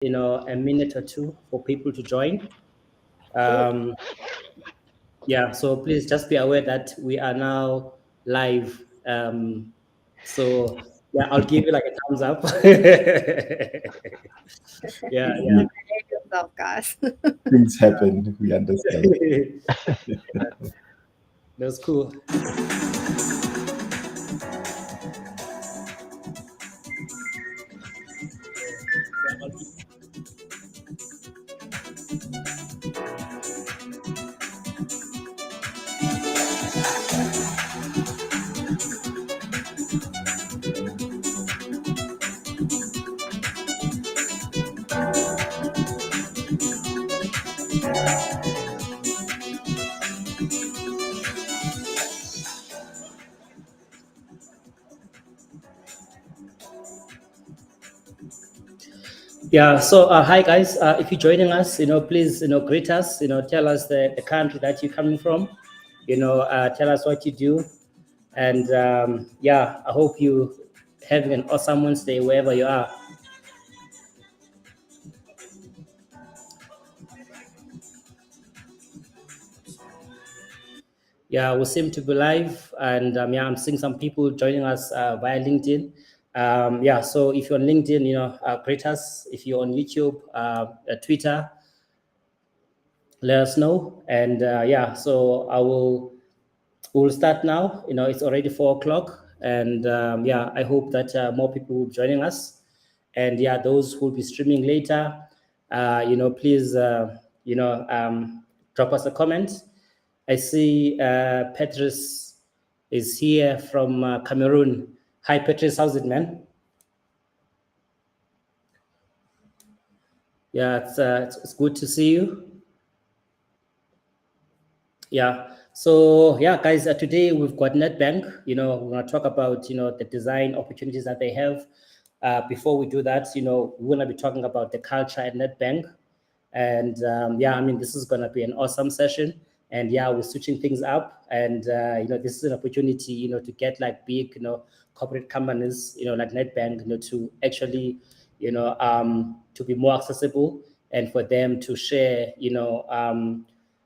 a minute or two for people to join. Yeah, so please just be aware that we are now live. So yeah, I'll give you like a thumbs up. Yeah, Indeed, Behave yourself, guys. things happen. We understand. that's cool. Yeah. So hi guys. If you're joining us, please greet us. Tell us the country that you're coming from. Tell us what you do, and yeah, I hope you having an awesome Wednesday wherever you are. Yeah, we seem to be live, and yeah, I'm seeing some people joining us via LinkedIn. Yeah, so if you're on LinkedIn, greet us. If you're on YouTube, Twitter, let us know. And yeah, so we'll start now. It's already 4 o'clock, and yeah, I hope that more people will be joining us. And yeah, those who will be streaming later, please, drop us a comment. I see Petrus is here from Cameroon. Hi, Petrus. How's it, man? Yeah, it's good to see you. Yeah. So yeah, guys, today we've got NetBank. We're gonna talk about the design opportunities that they have. Before we do that, we're gonna be talking about the culture at NetBank. And yeah, I mean, this is gonna be an awesome session. And yeah, we're switching things up. And this is an opportunity, to get like big, corporate companies, like NetBank, to actually, to be more accessible and for them to share,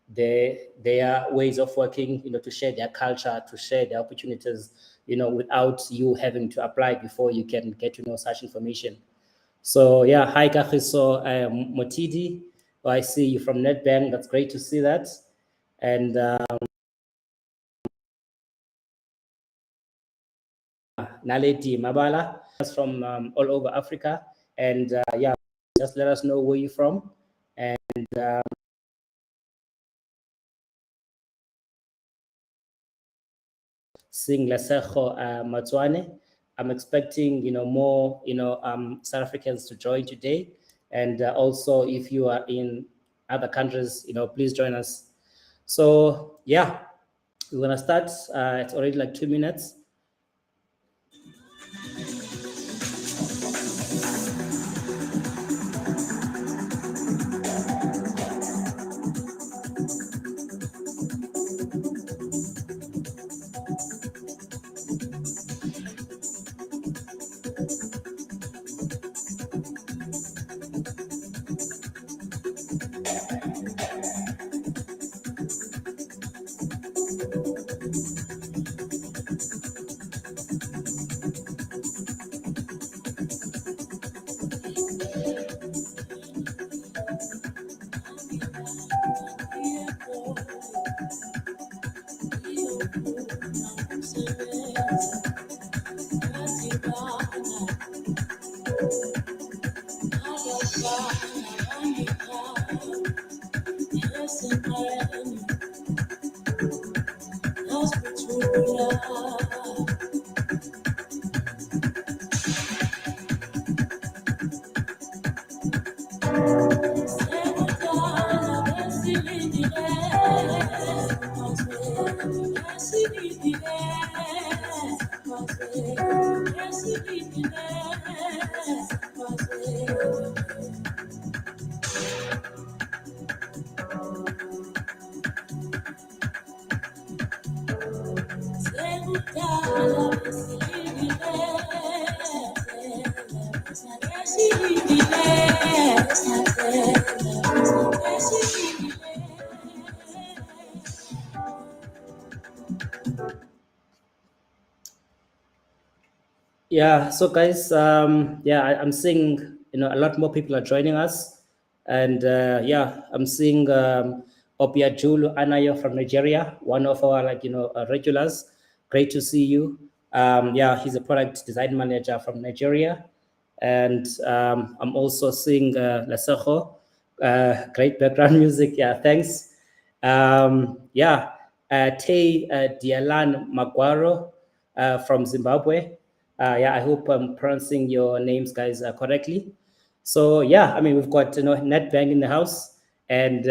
their ways of working, to share their culture, to share their opportunities, without you having to apply before you can get to know such information. So yeah, hi Kagiso Motidi. I see you from NetBank. That's great to see that. And Naledi Mabala from all over Africa. And yeah, just let us know where you're from. And seeing Lesego Matsuane. I'm expecting, more, South Africans to join today. And also, if you are in other countries, please join us. So yeah, we're gonna start. It's already like 2 minutes. Yeah, so guys, I'm seeing a lot more people are joining us, and I'm seeing Obiajulu Anayo from Nigeria, one of our regulars. Great to see you. He's a product design manager from Nigeria, and I'm also seeing Lesejo, great background music. Yeah, thanks. Tay Dialan Maguaro from Zimbabwe. I hope I'm pronouncing your names, guys, correctly. So we've got NetBank in the house, and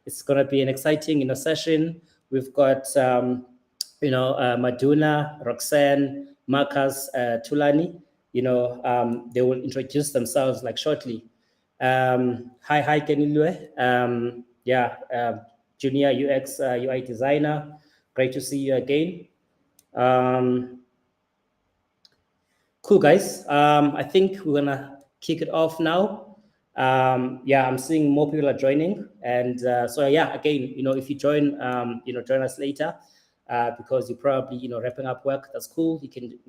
it's gonna be an exciting session. We've got Maduna, Roxanne, Marcus, Tulani. They will introduce themselves like shortly. Hi, Kenilwe. Junior UX UI designer. Great to see you again. Cool, guys. I think we're gonna kick it off now. I'm seeing more people are joining, and again, if you join, join us later, because you're probably wrapping up work. That's cool. You can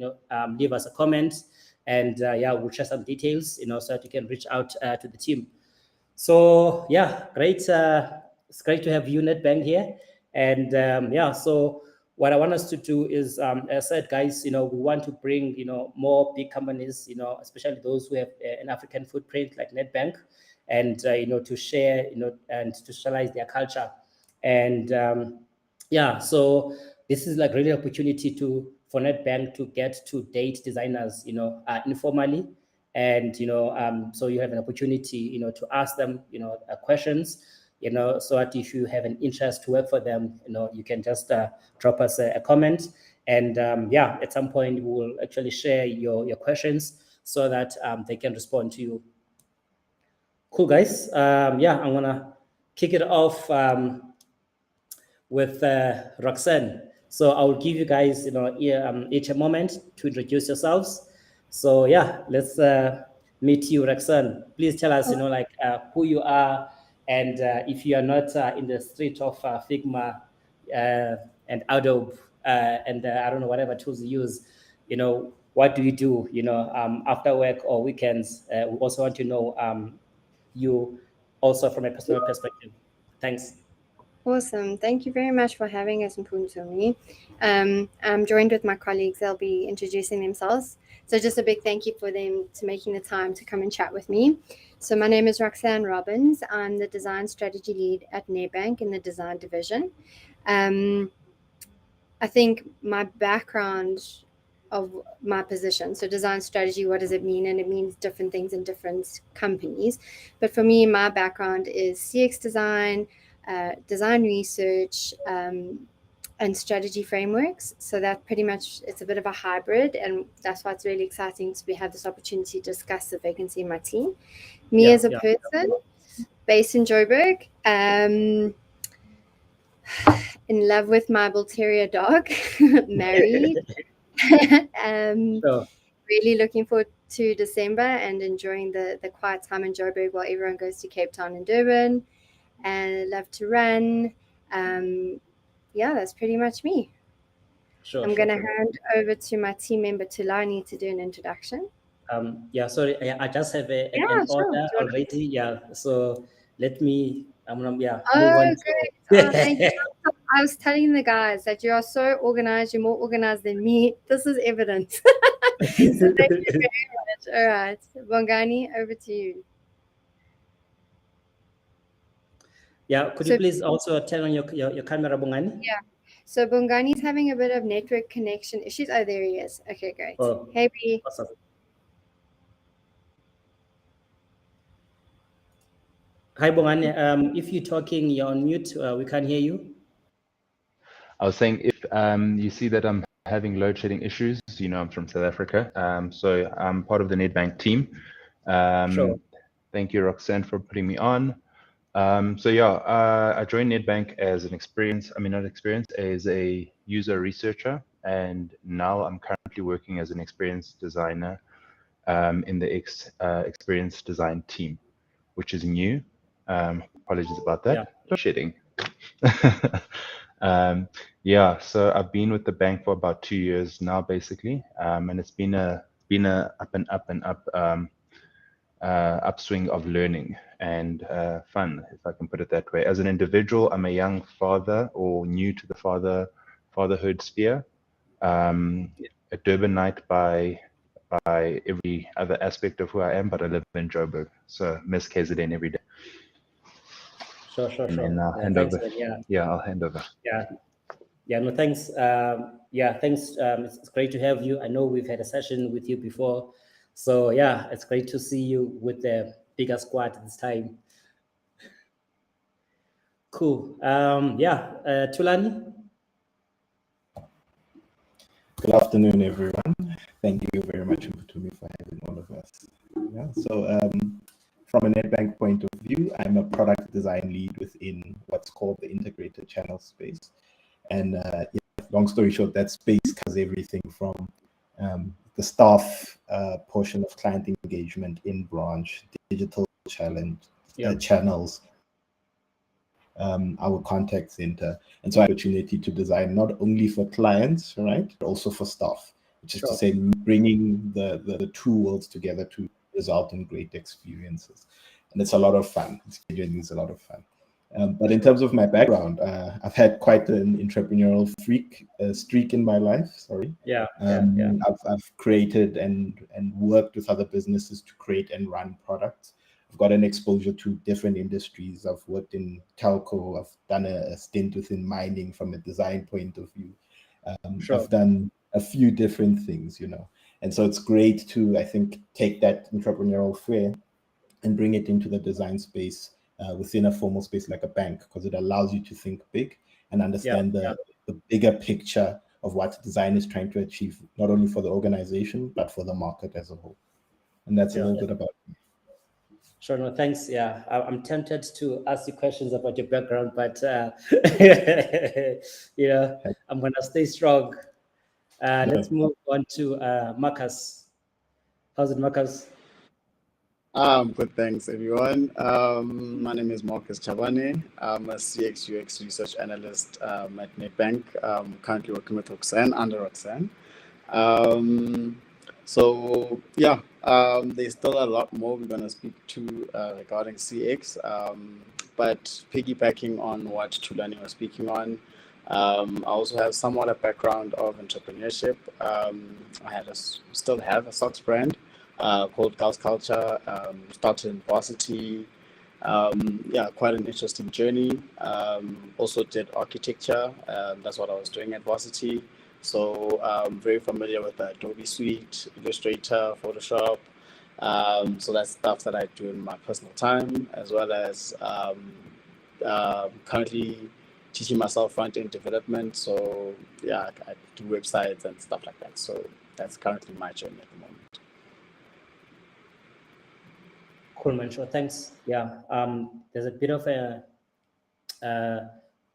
leave us a comment, and we'll share some details, so that you can reach out to the team. So great. It's great to have you, NetBank, here, and so what I want us to do is, as I said, guys, we want to bring, more big companies, especially those who have an African footprint like NetBank, and, to share, and to socialize their culture. And so this is like really opportunity for NetBank to get to date designers, informally. And, so you have an opportunity, to ask them, questions, so that if you have an interest to work for them, you can just drop us a comment. And at some point we'll actually share your questions so that they can respond to you. Cool, guys. I'm gonna kick it off with Roxanne. So I'll give you guys, each a moment to introduce yourselves. So let's meet you, Roxanne. Please tell us, who you are, and if you are not in the street of Figma and Adobe and I don't know, whatever tools you use, what do you do, after work or weekends? We also want to know you also from a personal perspective. Thanks. Awesome. Thank you very much for having us, Mpuntumi. I'm joined with my colleagues. They'll be introducing themselves. So just a big thank you for them to making the time to come and chat with me. So my name is Roxanne Robbins. I'm the design strategy lead at NetBank in the design division. I think my background of my position, so design strategy, what does it mean? And it means different things in different companies. But for me, my background is CX design, design research, and strategy frameworks. So that pretty much, it's a bit of a hybrid, and that's why it's really exciting to have this opportunity to discuss the vacancy in my team. Me as a person, based in Joburg, in love with my Bull Terrier dog, married. Sure. Really looking forward to December and enjoying the quiet time in Joburg while everyone goes to Cape Town and Durban. And I love to run. That's pretty much me. Sure. I'm going to hand over to my team member Tulani to do an introduction. Sorry, I just have an order already. So let me. Move on. Great. Thank you. I was telling the guys that you are so organized. You're more organized than me. This is evidence. So thank you very much. All right, Bongani, over to you. Could you please also turn on your camera, Bongani? Yeah. So Bongani's having a bit of network connection issues. Oh, there he is. Okay, great. Oh, hey, B. Awesome. Hi, Bongani. If you're talking, you're on mute. We can't hear you. I was saying, if you see that I'm having load shedding issues, I'm from South Africa. So I'm part of the NetBank team. Sure. Thank you, Roxanne, for putting me on. I joined NetBank as as a user researcher, and now I'm currently working as an experienced designer. in the experience design team, which is new. Apologies about that. Yeah. No shitting. Yeah, so I've been with the bank for about 2 years now, basically, and it's been a upswing of learning and fun, if I can put it that way. As an individual, I'm a young father or new to the fatherhood sphere. A Durbanite by every other aspect of who I am, but I live in Joburg, so miss KZN every day. Sure. And then I'll hand Thanks, over. man. Yeah, I'll hand over. No, thanks. Thanks. It's great to have you. I know we've had a session with you before. So yeah, it's great to see you with the bigger squad this time. Cool. Thulani? Good afternoon, everyone. Thank you very much, Mpumi, for having all of us. Yeah, so from a Nedbank point of view, I'm a product design lead within what's called the integrated channel space. And long story short, that space covers everything from the staff portion of client engagement in branch, digital channels, our contact center, and so opportunity to design not only for clients, right, but also for staff, which is to say bringing the two worlds together to result in great experiences. And it's a lot of fun. It's genuinely a lot of fun. But in terms of my background, I've had quite an entrepreneurial streak in my life. I've created and worked with other businesses to create and run products. I've got an exposure to different industries. I've worked in telco. I've done a stint within mining from a design point of view. I've done a few different things, and so it's great to, I think, take that entrepreneurial flair and bring it into the design space within a formal space like a bank, because it allows you to think big and understand the bigger picture of what design is trying to achieve, not only for the organization, but for the market as a whole. And that's a little bit about me. Sure, no, thanks. Yeah, I'm tempted to ask you questions about your background, but I'm gonna stay strong. Let's move on to Marcus. How's it, Marcus? Good, thanks everyone. My name is Marcus Chabane. I'm a CX UX research analyst at Nedbank. Currently working with Roxanne, under Roxanne. There's still a lot more we're going to speak to regarding CX, but piggybacking on what Thulani was speaking on, I also have somewhat a background of entrepreneurship. I still have a socks brand called Girls Culture, started in varsity. Quite an interesting journey. Also did architecture. That's what I was doing at varsity. So I'm very familiar with the Adobe Suite, Illustrator, Photoshop. So that's stuff that I do in my personal time, as well as currently teaching myself front-end development. So I do websites and stuff like that. So that's currently my journey at the moment. Cool, man. Sure, thanks. Yeah, there's a bit of a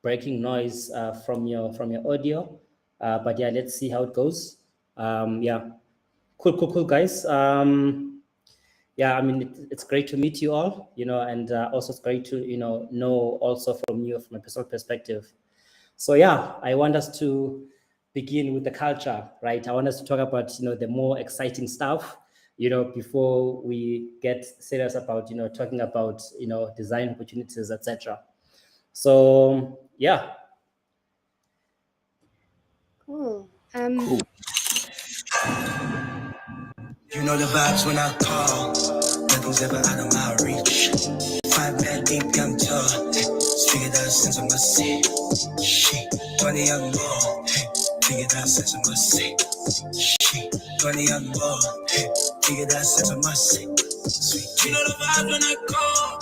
breaking noise from your audio, but yeah, let's see how it goes. Cool, guys. It's great to meet you all, and also it's great to know also from you from a personal perspective. So I want us to begin with the culture, right? I want us to talk about the more exciting stuff, before we get serious about talking about design opportunities, etc. So Cool. Cool. You know the vibes when I call. Nothing's ever out of my reach. 5 man deep, young tall. Figure that sense of my say. Shit, 20 young boy. Figure that sense of my say. Shit, 20 young boy. Figure that sense of my say. You know the vibes when I call.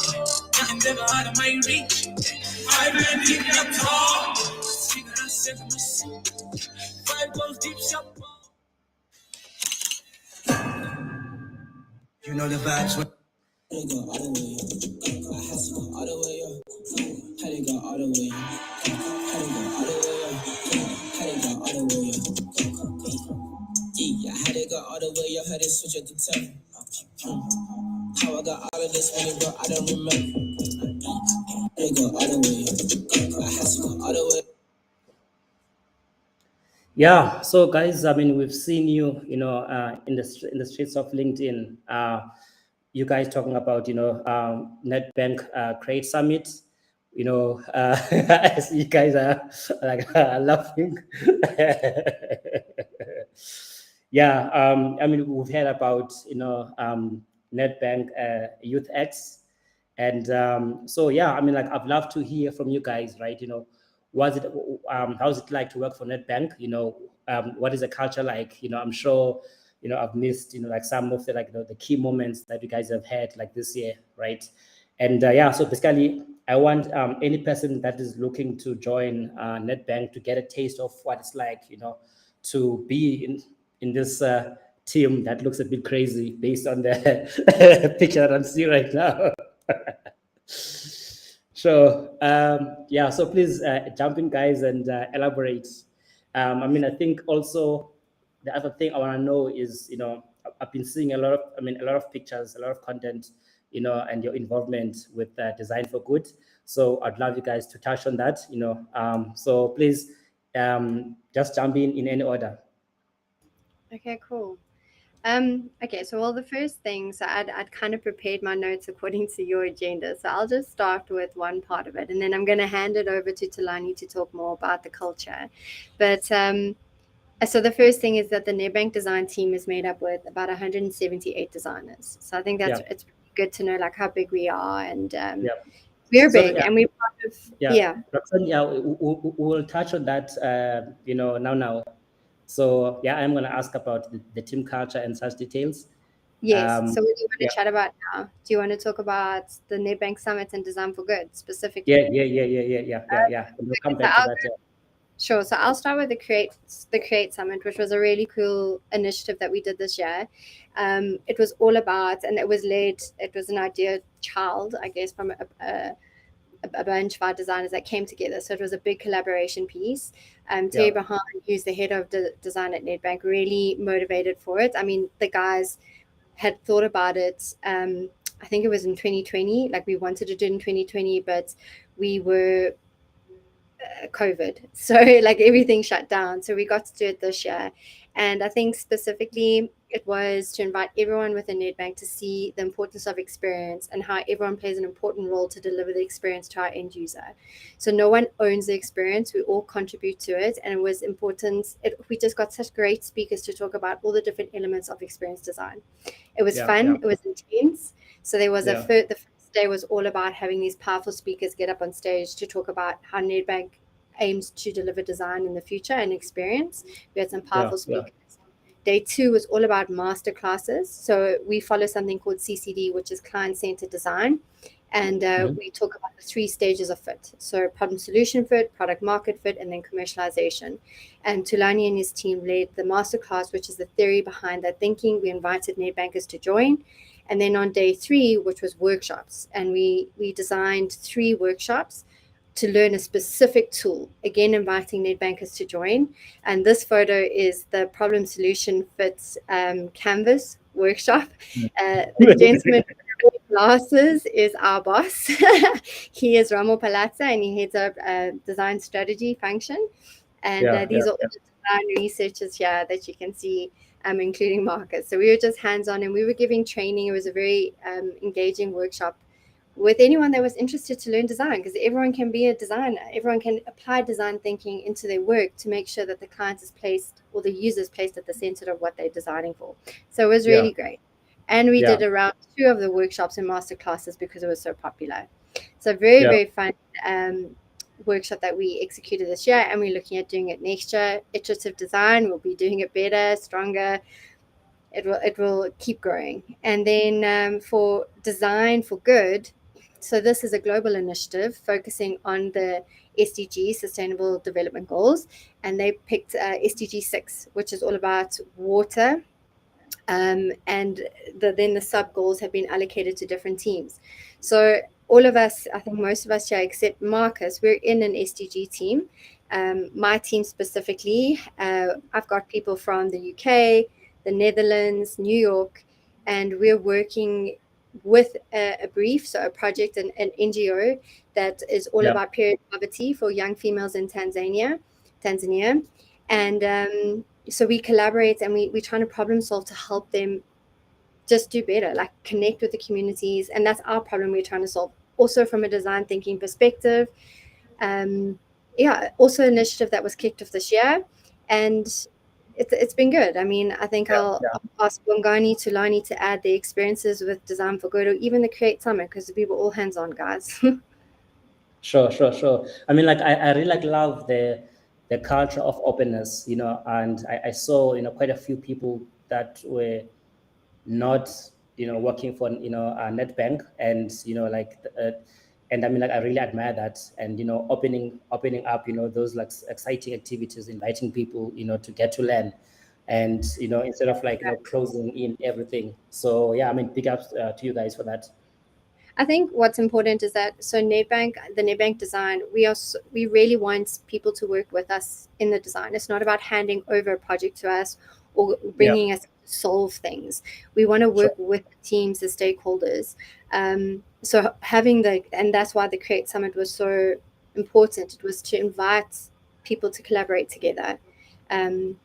Nothing's ever out of my reach. 5 man deep, young tall. Figure that sense of my say. 5 goes deep, shop. You know the vibes when I go all the way. I had to go all the way up. Had to go all the way up. Had to go all the way up. Had to go all the way up. Yeah, I had to go all the way up. Had to switch at the time. How I got all of this money, bro, I don't remember. They go all the way. I had to go all the way. Yeah, so guys, I mean, we've seen you, in the streets of LinkedIn. You guys talking about, NetBank Create Summit. I see you guys are like laughing. Yeah, I mean, we've heard about, NetBank Youth X. And so, yeah, I mean, like, I'd love to hear from you guys, right? Was it, how's it like to work for NetBank? What is the culture like? I'm sure, I've missed, like some of the, like, the key moments that you guys have had like this year, right? And yeah, so basically, I want any person that is looking to join NetBank to get a taste of what it's like, to be in this team that looks a bit crazy based on the picture that I'm seeing right now. So yeah, so please jump in, guys, and elaborate. I mean, I think also the other thing I want to know is, I've been seeing a lot of pictures, a lot of content, and your involvement with Design for Good. So I'd love you guys to touch on that, so please just jump in any order. Okay, cool. Okay, so the first thing, so I'd kind of prepared my notes according to your agenda. So I'll just start with one part of it, and then I'm going to hand it over to Tulani to talk more about the culture. But so the first thing is that the NetBank design team is made up with about 178 designers. So I think it's good to know like how big we are, and we're big, and we're part of Roxanne, we'll touch on that now. So yeah, I'm going to ask about the team culture and such details. Yes. So what do you want to chat about now? Do you want to talk about the NetBank Summit and Design for Good specifically? Yeah. We'll come back to that. Sure. So I'll start with the Create Summit, which was a really cool initiative that we did this year. It was all about, and it was an idea child, I guess, from a bunch of our designers that came together. So it was a big collaboration piece. Terry Bahan, who's the head of design at NetBank, really motivated for it. I mean, the guys had thought about it. I think it was in 2020. Like we wanted to do it in 2020, but we were COVID. So like everything shut down. So we got to do it this year. And I think specifically it was to invite everyone within NetBank to see the importance of experience and how everyone plays an important role to deliver the experience to our end user. So no one owns the experience. We all contribute to it. And it was important. We just got such great speakers to talk about all the different elements of experience design. It was fun. It was intense. So there was the first day was all about having these powerful speakers get up on stage to talk about how NetBank aims to deliver design in the future and experience. We had some powerful speakers. Day 2 was all about master classes. So we follow something called CCD, which is client-centered design. And we talk about the 3 stages of fit. So problem solution fit, product market fit, and then commercialization. And Tulani and his team led the masterclass, which is the theory behind that thinking. We invited NetBankers to join. And then on day 3, which was workshops, and we designed 3 workshops to learn a specific tool, again, inviting NetBankers to join. And this photo is the problem solution fits canvas workshop. The gentleman with glasses is our boss. He is Ramo Palazza, and he heads up design strategy function. And these are all the design researchers here that you can see, including Marcus. So we were just hands-on, and we were giving training. It was a very engaging workshop with anyone that was interested to learn design, because everyone can be a designer. Everyone can apply design thinking into their work to make sure that the client is placed, or the user is placed at the center of what they're designing for. So it was really great. And we did around 2 of the workshops and masterclasses because it was so popular. So very fun workshop that we executed this year, and we're looking at doing it next year. Iterative design, we'll be doing it better, stronger. It will keep growing. And then for Design for Good, so this is a global initiative focusing on the SDG, Sustainable Development Goals, and they picked SDG 6, which is all about water, and then the sub-goals have been allocated to different teams. So all of us, I think most of us here except Marcus, we're in an SDG team. My team specifically, I've got people from the UK, the Netherlands, New York, and we're working with a brief, so a project, an NGO that is all Yeah. about period poverty for young females in Tanzania. And so we collaborate, and we're trying to problem solve to help them just do better, like connect with the communities. And that's our problem we're trying to solve. Also from a design thinking perspective. Also an initiative that was kicked off this year, and it's been good. I mean, I think I'll ask Bongani Tulani to add the experiences with Design for Good, or even the Create Summit, because we were all hands-on, guys. Sure. I mean, like I really love the culture of openness, you know, and I saw, you know, quite a few people that were not, you know, working for, you know, a Nedbank, and you know, and I mean, like I really admire that, and you know, opening up, you know, those like exciting activities, inviting people, you know, to get to learn, and you know, instead of like, you know, closing in everything. So yeah, I mean, big ups to you guys for that. I think what's important is that the Nedbank design, we really want people to work with us in the design. It's not about handing over a project to us or bringing us to solve things. We want to work with the teams, the stakeholders. So and that's why the Create Summit was so important. It was to invite people to collaborate together. And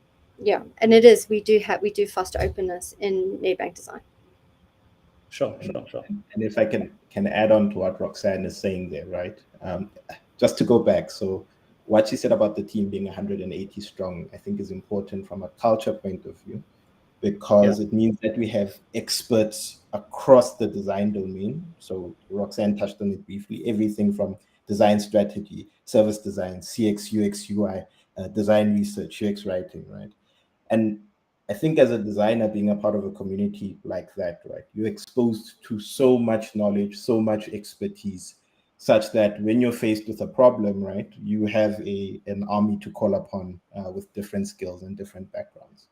it is, we do foster openness in Nedbank design. Sure. And if I can add on to what Roxanne is saying there, right? Just to go back, so what she said about the team being 180 strong, I think is important from a culture point of view, because it means that we have experts across the design domain. So Roxanne touched on it briefly, everything from design strategy, service design, CX, UX, UI, design research, UX writing, right? And I think as a designer, being a part of a community like that, right, you're exposed to so much knowledge, so much expertise, such that when you're faced with a problem, right, you have an army to call upon with different skills and different backgrounds.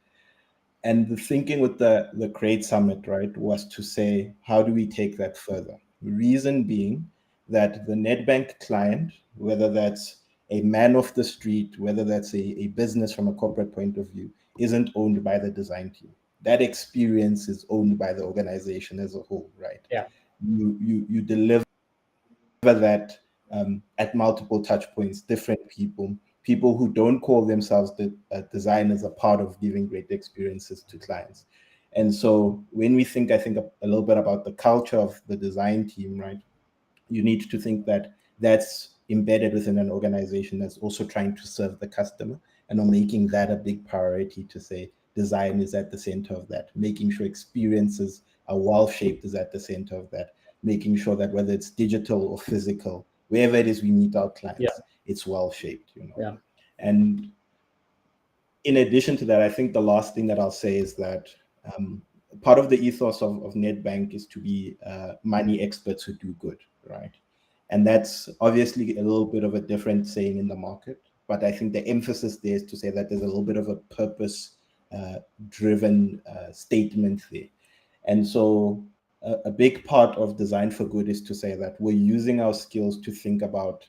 And the thinking with the Create Summit, right, was to say, how do we take that further? The reason being that the Nedbank client, whether that's a man off the street, whether that's a business from a corporate point of view, isn't owned by the design team. That experience is owned by the organization as a whole, right? Yeah. You deliver that at multiple touch points, different people who don't call themselves designers are part of giving great experiences to clients. And so when we think, I think a little bit about the culture of the design team, right? You need to think that that's embedded within an organization that's also trying to serve the customer, and on making that a big priority, to say design is at the center of that, making sure experiences are well-shaped is at the center of that, making sure that whether it's digital or physical, wherever it is we meet our clients, it's well-shaped, you know. Yeah. And in addition to that, I think the last thing that I'll say is that part of the ethos of Nedbank is to be money experts who do good, right? And that's obviously a little bit of a different saying in the market, but I think the emphasis there is to say that there's a little bit of a purpose-driven statement there. And so a big part of Design for Good is to say that we're using our skills to think about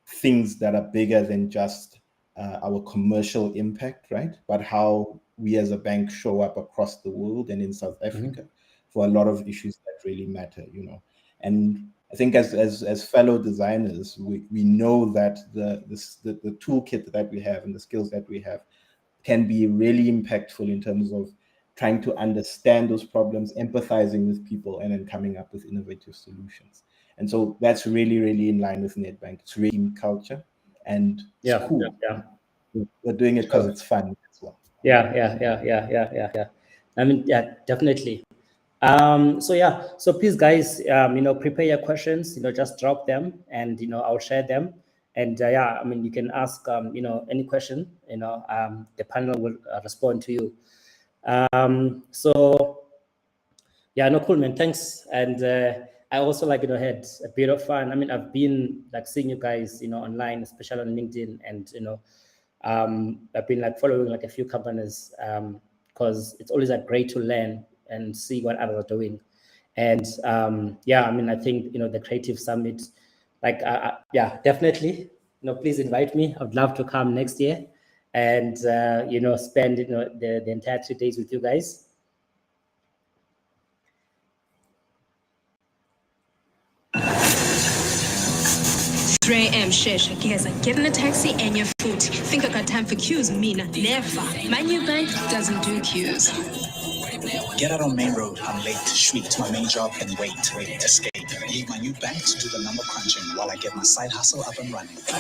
things that are bigger than just our commercial impact, right? But how we as a bank show up across the world and in South Africa for a lot of issues that really matter, you know. And I think as fellow designers, we know that the toolkit that we have and the skills that we have can be really impactful in terms of trying to understand those problems, empathizing with people, and then coming up with innovative solutions. And so that's really, really in line with Nedbank. It's really in culture, and it's cool. We're doing it because it's fun as well. Yeah. I mean, yeah, definitely. So please, guys, you know, prepare your questions, you know, just drop them, and, you know, I'll share them. And I mean, you can ask, you know, any question, you know, the panel will respond to you. So yeah, no, cool, man. Thanks. And I also, like, you know, had a bit of fun. I mean, I've been like seeing you guys, you know, online, especially on LinkedIn, and, you know, I've been like following like a few companies, because it's always like great to learn and see what others are doing. And I mean, I think, you know, the Creative Summit, like, definitely, you know, please invite me. I'd love to come next year and, you know, spend, you know, the entire 3 days with you guys. Dre M Shesha, Geza, get in a taxi and your food. Think I got time for queues? Mina, never. My new bank doesn't do queues. Get out on Main Road, I'm late. Shriek to my main job and wait, escape. Leave my new bank to do the number crunching while I get my side hustle up and running. I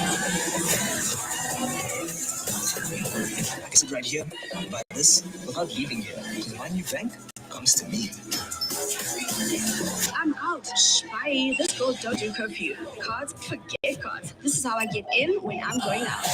can sit right here, buy this, without leaving here. Because my new bank comes to me. I'm out. Bye. This girl don't do curfew. Cards, forget cards. This is how I get in when I'm going out.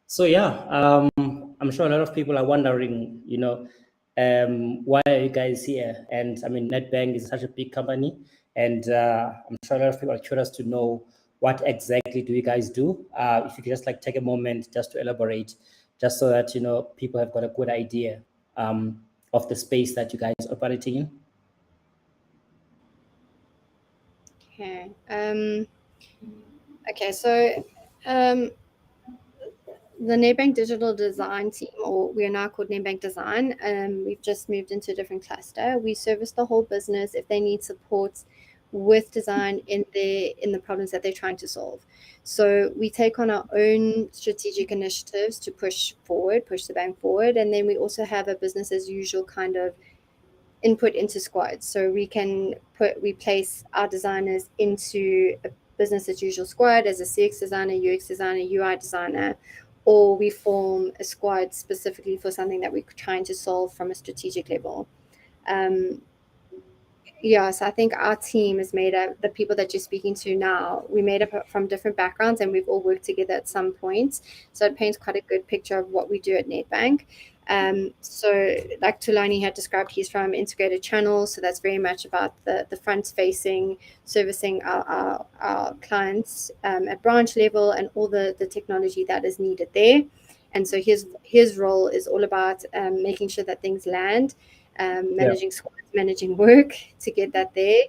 So yeah, I'm sure a lot of people are wondering, why are you guys here? And I mean, Nedbank is such a big company, and I'm sure a lot of people are curious to know what exactly do you guys do. If you could just like take a moment just to elaborate, just so that people have got a good idea of the space that you guys are operating in. Okay. Okay. So, the Nedbank Digital Design team, or we are now called Nedbank Design, we've just moved into a different cluster. We service the whole business if they need support with design in the problems that they're trying to solve. So we take on our own strategic initiatives to push the bank forward, and then we also have a business as usual kind of input into squads. So we place our designers into a business as usual squad as a CX designer, UX designer, UI designer, or we form a squad specifically for something that we're trying to solve from a strategic level. So I think our team is made up, the people that you're speaking to now, we made up from different backgrounds and we've all worked together at some point. So it paints quite a good picture of what we do at Nedbank. So like Thulani had described, he's from Integrated Channels. So that's very much about the front facing, servicing our clients at branch level and all the technology that is needed there. And so his role is all about making sure that things land, managing squads, managing work to get that there.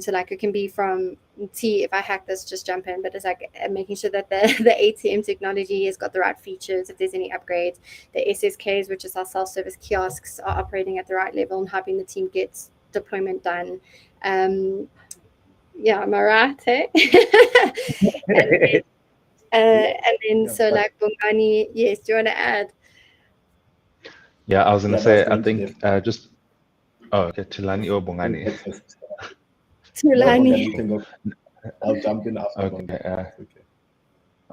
So like it can be from if I hack this, just jump in, but it's like making sure that the ATM technology has got the right features, if there's any upgrades, the SSKs, which is our self-service kiosks, are operating at the right level and helping the team get deployment done. Am I right? Hey? and then so like Bongani, yes, do you want to add? Yeah, I was going to say, I think okay, Thulani or Bongani. Thulani. I'll jump in after.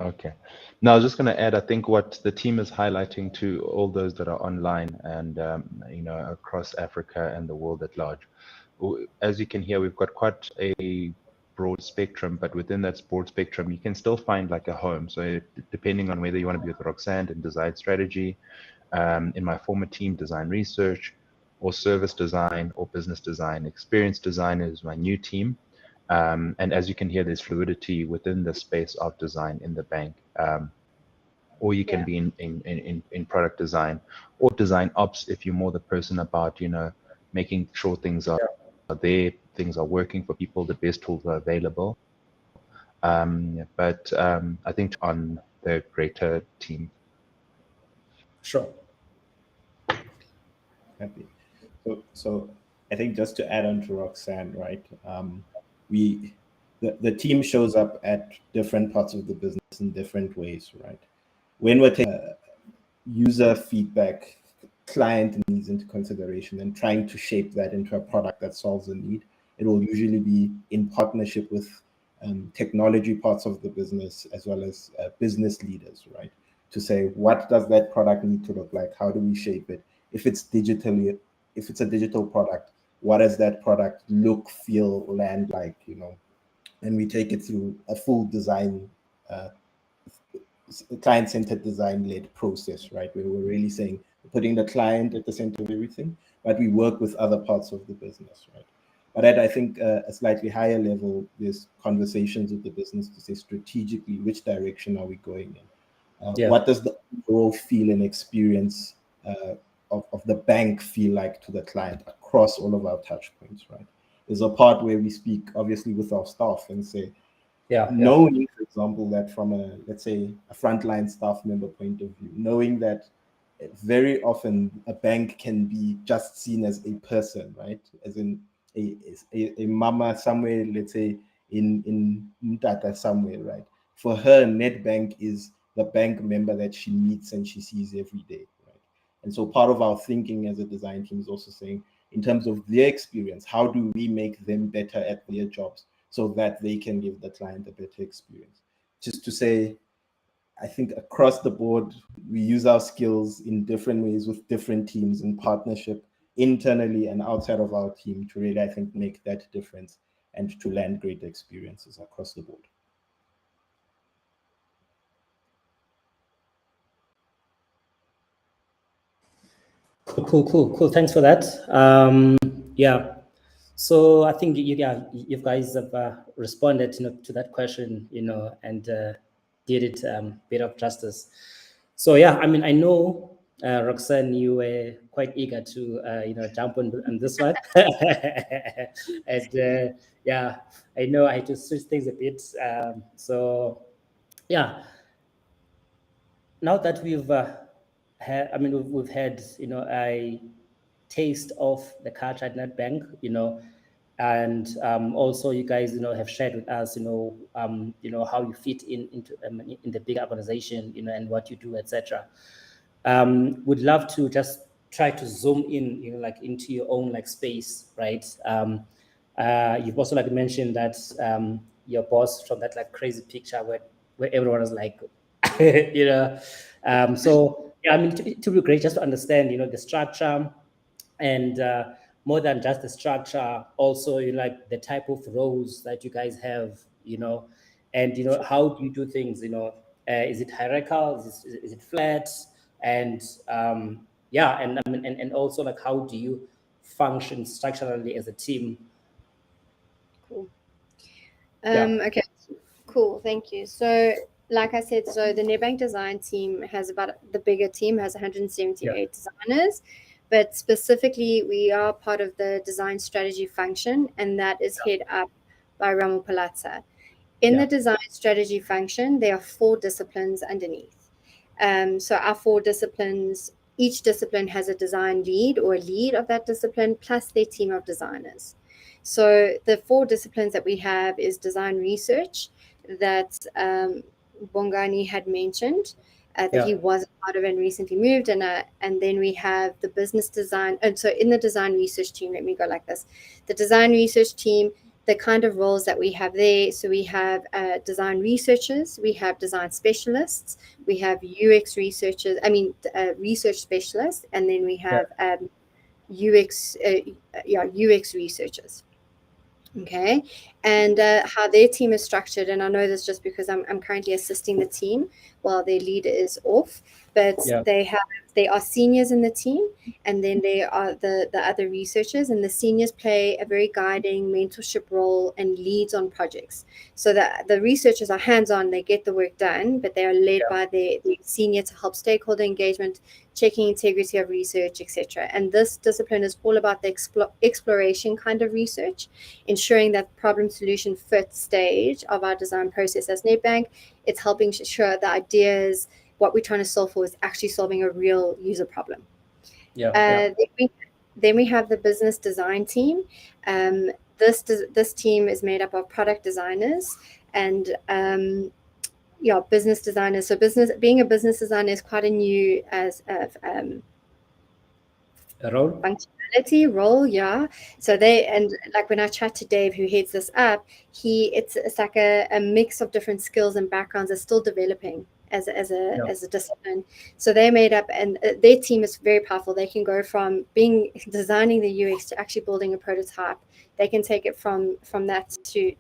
Okay. Now, I was just going to add, I think what the team is highlighting to all those that are online and, across Africa and the world at large. As you can hear, we've got quite a broad spectrum, but within that broad spectrum, you can still find like a home. So depending on whether you want to be with Roxanne in design strategy, in my former team, design research, or service design or business design, experience design is my new team. And as you can hear, there's fluidity within the space of design in the bank. Or you can be in product design or design ops if you're more the person about, making sure things are there, things are working for people, the best tools are available. But I think on the greater team. Sure. Happy. So I think just to add on to Roxanne, right? The team shows up at different parts of the business in different ways, right? When we're taking user feedback, client needs into consideration and trying to shape that into a product that solves a need, it will usually be in partnership with technology parts of the business as well as business leaders, right? To say, what does that product need to look like? How do we shape it? If it's a digital product, what does that product look, feel, land like, and we take it through a full design, client-centered design-led process, right? Where we're really saying, putting the client at the center of everything, but we work with other parts of the business, right? But at, I think, a slightly higher level, there's conversations with the business to say strategically, which direction are we going in? What does the overall feel and experience of the bank feel like to the client across all of our touch points, right? There's a part where we speak obviously with our staff and say, knowing, for example, that from a, let's say, a frontline staff member point of view, knowing that very often a bank can be just seen as a person, right? As in a mama somewhere, let's say in Mtata somewhere, right? For her, Nedbank is the bank member that she meets and she sees every day, right? And so part of our thinking as a design team is also saying, in terms of their experience, how do we make them better at their jobs so that they can give the client a better experience? Just to say, I think across the board, we use our skills in different ways with different teams in partnership internally and outside of our team to really, I think, make that difference and to land great experiences across the board. Cool. Thanks for that. Yeah. So I think you guys have responded, to that question, and did it bit of justice. So yeah, I mean, I know Roxanne, you were quite eager to jump on this one, and yeah, I know I had to switch things a bit. So yeah, now that we've we've had a taste of the culture at Nedbank, and also you guys have shared with us how you fit into in the big organization, and what you do, etc. Would love to just try to zoom in like into your own like space, right? You've also like mentioned that your boss from that like crazy picture where everyone was like so yeah, I mean, to be great just to understand the structure, and more than just the structure, also like the type of roles that you guys have, and how do you do things? Is it hierarchical? Is it flat? And yeah, and I mean, and also like how do you function structurally as a team? Cool. Yeah. Okay, cool. Thank you. So, like I said, so the Nedbank design team has the bigger team has 178 designers, but specifically we are part of the design strategy function, and that is head up by Ramo Palazza. In the design strategy function, there are 4 disciplines underneath. So our 4 disciplines, each discipline has a design lead or a lead of that discipline plus their team of designers. So the 4 disciplines that we have is design research that Bongani had mentioned that he was a part of and recently moved, and then we have the business design. And so in the design research team, let me go like this: the design research team, the kind of roles that we have there. So we have design researchers, we have design specialists, we have UX researchers, research specialists, and then we have UX researchers. Okay, and how their team is structured, and I know this just because I'm currently assisting the team while their leader is off, but they are seniors in the team, and then they are the other researchers, and the seniors play a very guiding mentorship role and leads on projects. So that the researchers are hands-on, they get the work done, but they are led by the senior to help stakeholder engagement, checking integrity of research, etc. And this discipline is all about the exploration kind of research, ensuring that problem solution fit stage of our design process as Nedbank. It's helping sure the ideas, what we're trying to solve for, is actually solving a real user problem. Then we have the business design team. This team is made up of product designers and business designers. So being a business designer is quite a new role. Functionality role, yeah. So like when I chat to Dave, who heads this up, it's like a mix of different skills and backgrounds are still developing as a discipline. So they're made up, and their team is very powerful. They can go from designing the UX to actually building a prototype. They can take it from that to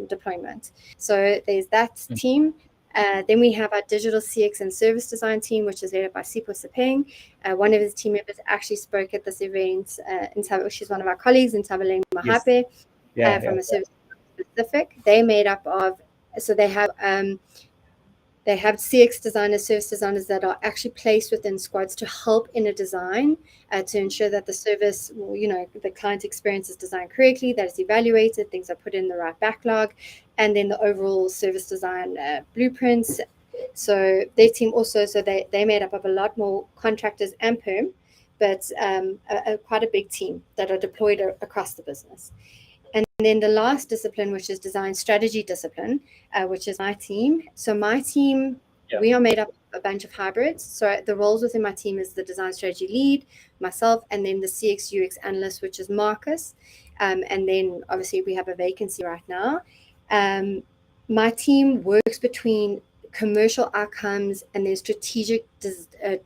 deployment. So there's that team. Then we have our digital CX and service design team, which is led up by Sipho Sapeng. One of his team members actually spoke at this event. She's one of our colleagues in Tabaleng Mahape from a service specific. They're made up of, so they have CX designers, service designers that are actually placed within squads to help in a design to ensure that the service, the client experience is designed correctly, that it's evaluated, things are put in the right backlog. and then the overall service design blueprints. So their team also, so they made up of a lot more contractors and perm, but quite a big team that are deployed across the business. And then the last discipline, which is design strategy discipline, which is my team. So my team, we are made up of a bunch of hybrids. So the roles within my team is the design strategy lead, myself, and then the CX UX analyst, which is Marcus. And then obviously we have a vacancy right now. My team works between commercial outcomes and then strategic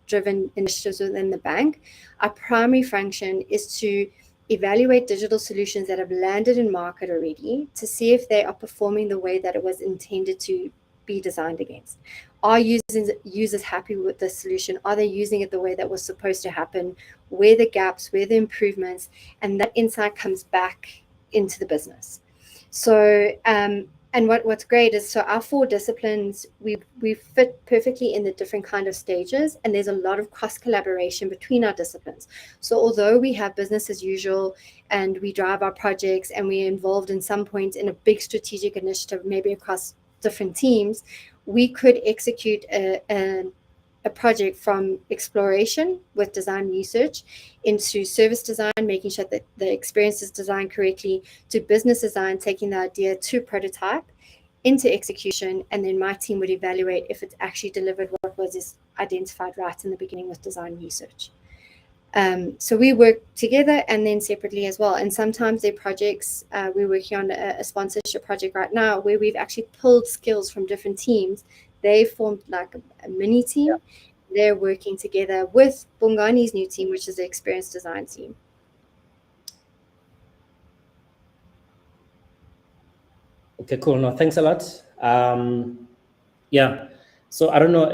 driven initiatives within the bank. Our primary function is to evaluate digital solutions that have landed in market already to see if they are performing the way that it was intended to be designed against. Are users happy with the solution? Are they using it the way that was supposed to happen? Where the gaps, where the improvements, and that insight comes back into the business. So, and what's great is, so our 4 disciplines, we fit perfectly in the different kind of stages, and there's a lot of cross collaboration between our disciplines. So although we have business as usual and we drive our projects and we're involved in some point in a big strategic initiative, maybe across different teams, we could execute a project from exploration with design research into service design, making sure that the experience is designed correctly, to business design, taking the idea to prototype, into execution, and then my team would evaluate if it's actually delivered what was identified right in the beginning with design research. So we work together and then separately as well. And sometimes their projects, we're working on a sponsorship project right now where we've actually pulled skills from different teams. They formed like a mini team. Yeah. They're working together with Bungani's new team, which is the experience design team. Okay, cool. No, thanks a lot. Yeah. So I don't know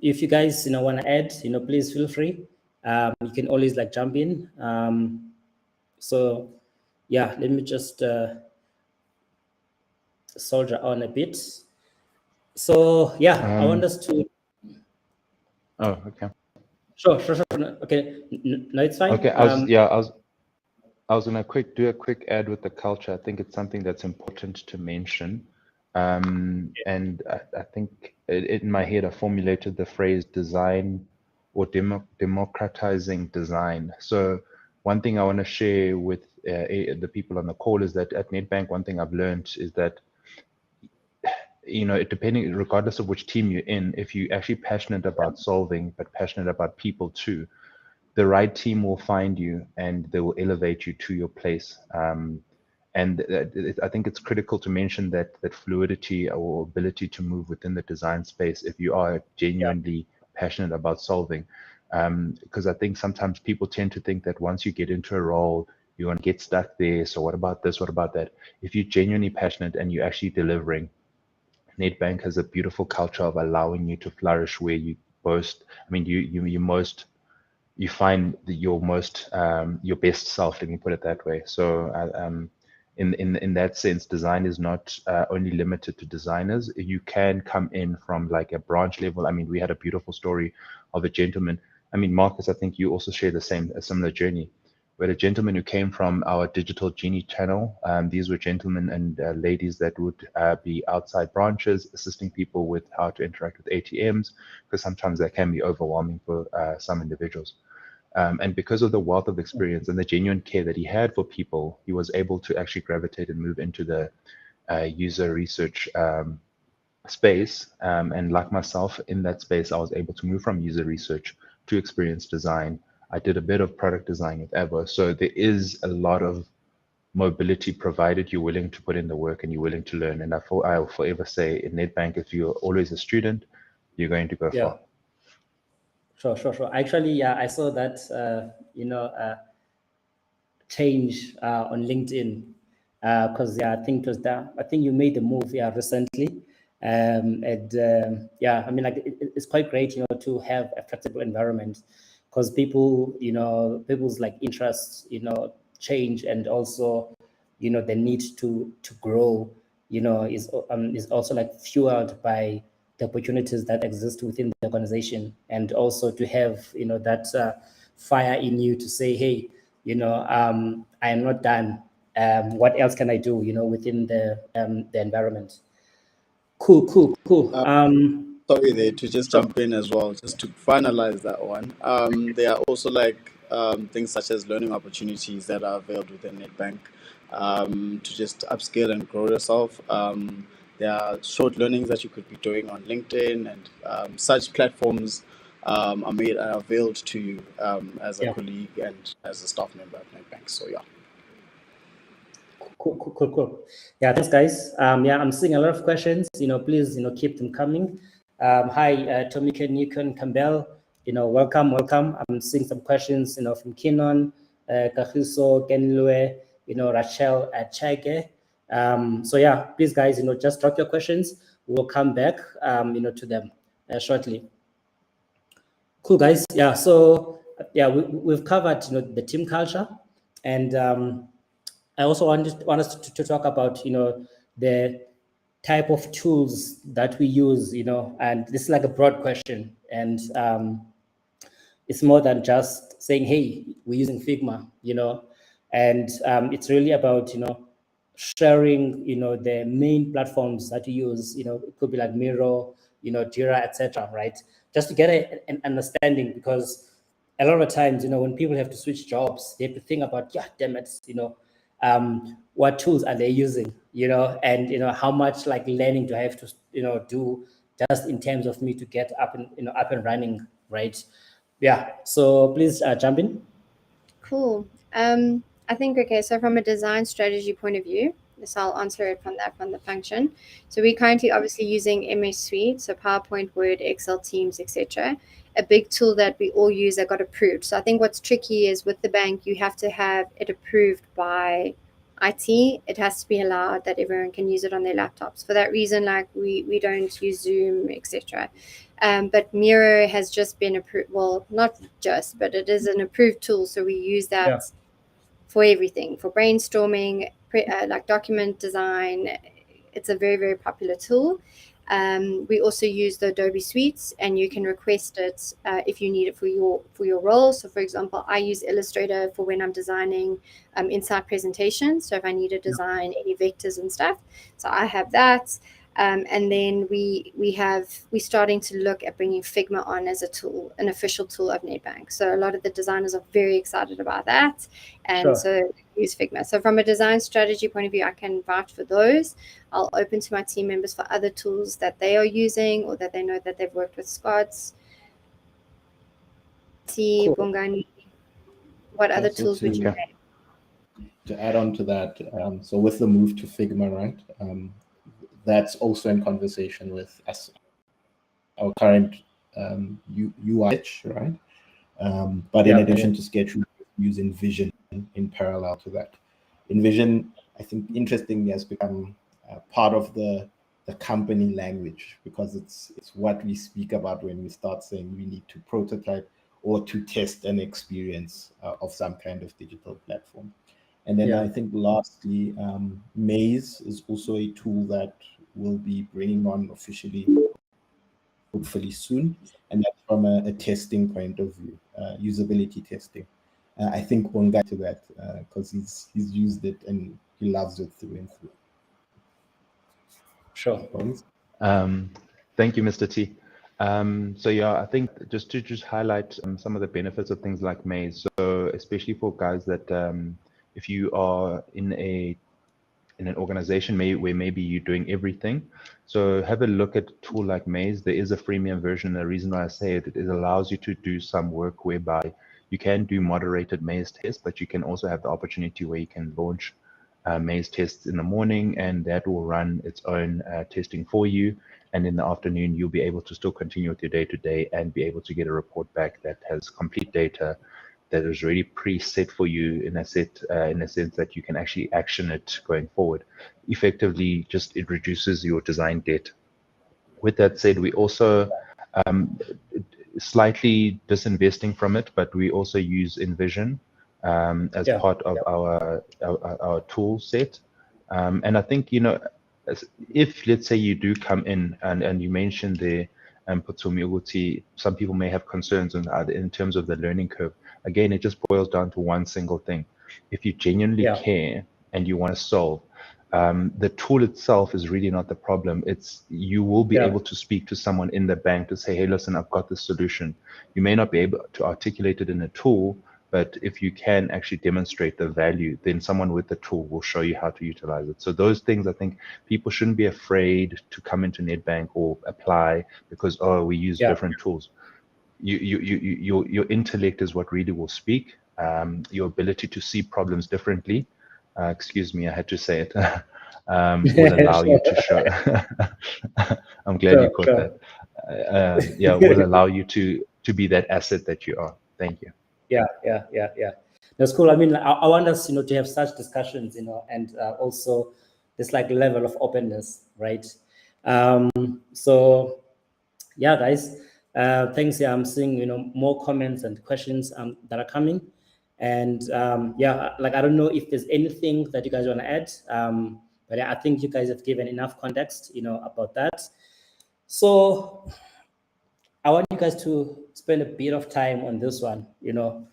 if you guys want to add, please feel free. You can always like jump in. So yeah, let me just soldier on a bit. So yeah, I want us to. Oh, okay. Sure. Okay, no, it's fine. Okay, I was gonna do a quick add with the culture. I think it's something that's important to mention. And I think in my head, I formulated the phrase design or democratizing design. So one thing I want to share with the people on the call is that at Nedbank, one thing I've learned is that, depending, regardless of which team you're in, if you're actually passionate about solving, but passionate about people too, the right team will find you and they will elevate you to your place. And I think it's critical to mention that fluidity or ability to move within the design space if you are genuinely passionate about solving. Because I think sometimes people tend to think that once you get into a role, you're going to get stuck there. So what about this? What about that? If you're genuinely passionate and you're actually delivering, Nedbank has a beautiful culture of allowing you to flourish where you boast. I mean, you find your best self. Let me put it that way. So in that sense, design is not only limited to designers. You can come in from like a branch level. I mean, we had a beautiful story of a gentleman. I mean, Marcus, I think you also share a similar journey. We had a gentleman who came from our Digital Genie channel. These were gentlemen and ladies that would be outside branches, assisting people with how to interact with ATMs, because sometimes that can be overwhelming for some individuals. And because of the wealth of experience and the genuine care that he had for people, he was able to actually gravitate and move into the user research space. And like myself in that space, I was able to move from user research to experience design. I did a bit of product design with Avo. So there is a lot of mobility provided you're willing to put in the work and you're willing to learn. And I'll forever say in Nedbank, if you're always a student, you're going to go far. Sure. Actually, yeah, I saw that, change on LinkedIn, because I think it was that. I think you made the move, recently, and I mean, like it's quite great, to have a flexible environment, because people, people's like interests, change, and also, the need to grow, is also like fueled by the opportunities that exist within the organization, and also to have that fire in you to say, hey, I am not done, what else can I do, within the environment? Cool. Sorry there to just jump in as well, just to finalize that one. There are also like things such as learning opportunities that are available within Nedbank to just upskill and grow yourself. There are short learnings that you could be doing on LinkedIn, and such platforms are made and availed to you as a Yeah. colleague and as a staff member at Nedbank. So yeah. Cool. Yeah, thanks, guys. I'm seeing a lot of questions. Please, keep them coming. Hi, Tomike, Nikon, Campbell. Welcome. I'm seeing some questions, from Kinon, Kahiso, Kenlue, Rachel, Chage. So yeah, please, guys, just drop your questions. We'll come back, to them shortly. Cool, guys. Yeah. So yeah, we've covered, the team culture, and I also want us to talk about, the type of tools that we use, and this is like a broad question, and it's more than just saying, hey, we're using Figma, and it's really about, sharing, the main platforms that you use, it could be like Miro, Jira, etc., right? Just to get an understanding, because a lot of times, when people have to switch jobs, they have to think about, yeah, damn it, what tools are they using, and how much like learning do I have to do just in terms of me to get up and running, right? Yeah, so please jump in. Cool. I think, okay, so from a design strategy point of view, so I'll answer it from the function. So we're currently obviously using MS Suite, so PowerPoint, Word, Excel, Teams, etc. A big tool that we all use that got approved. So I think what's tricky is with the bank, you have to have it approved by IT. It has to be allowed that everyone can use it on their laptops. For that reason, like we don't use Zoom, etc. But Miro has just been approved. Well, not just, but it is an approved tool. So we use that for everything, for brainstorming, like document design. It's a very, very popular tool. We also use the Adobe Suites, and you can request it if you need it for your role. So, for example, I use Illustrator for when I'm designing inside presentations. So if I need to design any vectors and stuff, so I have that. And then we're starting to look at bringing Figma on as a tool, an official tool of Nedbank. So a lot of the designers are very excited about that, and so use Figma. So from a design strategy point of view, I can vouch for those. I'll open to my team members for other tools that they are using or that they know that they've worked with Scots. Bongani, what other tools would you have? To add on to that, so with the move to Figma, right? That's also in conversation with us, our current UI, right? But in addition to Sketch, we're using Vision in parallel to that. InVision, I think, interestingly, has become part of the company language, because it's what we speak about when we start saying we need to prototype or to test an experience of some kind of digital platform. And then I think lastly, Maze is also a tool that we'll be bringing on officially, hopefully soon. And that's from a testing point of view, usability testing. I think we'll get to that because he's used it and he loves it through and through. Sure. Thank you, Mr. T. So yeah, I think just to highlight some of the benefits of things like Maze. So especially for guys that if you are in an organization where maybe you're doing everything, so have a look at a tool like Maze. There is a freemium version. The reason why I say it allows you to do some work whereby you can do moderated Maze tests, but you can also have the opportunity where you can launch Maze tests in the morning, and that will run its own testing for you. And in the afternoon, you'll be able to still continue with your day-to-day and be able to get a report back that has complete data that is really preset for you in a sense that you can actually action it going forward. Effectively, just it reduces your design debt. With that said, we also slightly disinvesting from it, but we also use InVision as part of our tool set. And I think, if let's say you do come in and you mentioned the some people may have concerns in terms of the learning curve. Again, it just boils down to one single thing. If you genuinely care and you want to solve. The tool itself is really not the problem. It's you will be able to speak to someone in the bank to say, hey, listen, I've got this solution. You may not be able to articulate it in a tool, but if you can actually demonstrate the value, then someone with the tool will show you how to utilize it. So those things, I think people shouldn't be afraid to come into Nedbank or apply because, oh, we use different tools. Your intellect is what really will speak. Your ability to see problems differently, excuse me, I had to say it, will allow you to show. I'm glad you caught that. Yeah, will allow you to be that asset that you are. Thank you. Yeah. That's cool. I mean, I want us, to have such discussions, and also this like level of openness, right? So, yeah, guys, thanks. Yeah, I'm seeing, more comments and questions that are coming, and yeah, like I don't know if there's anything that you guys want to add, but yeah, I think you guys have given enough context, about that. So I want you guys to spend a bit of time on this one, you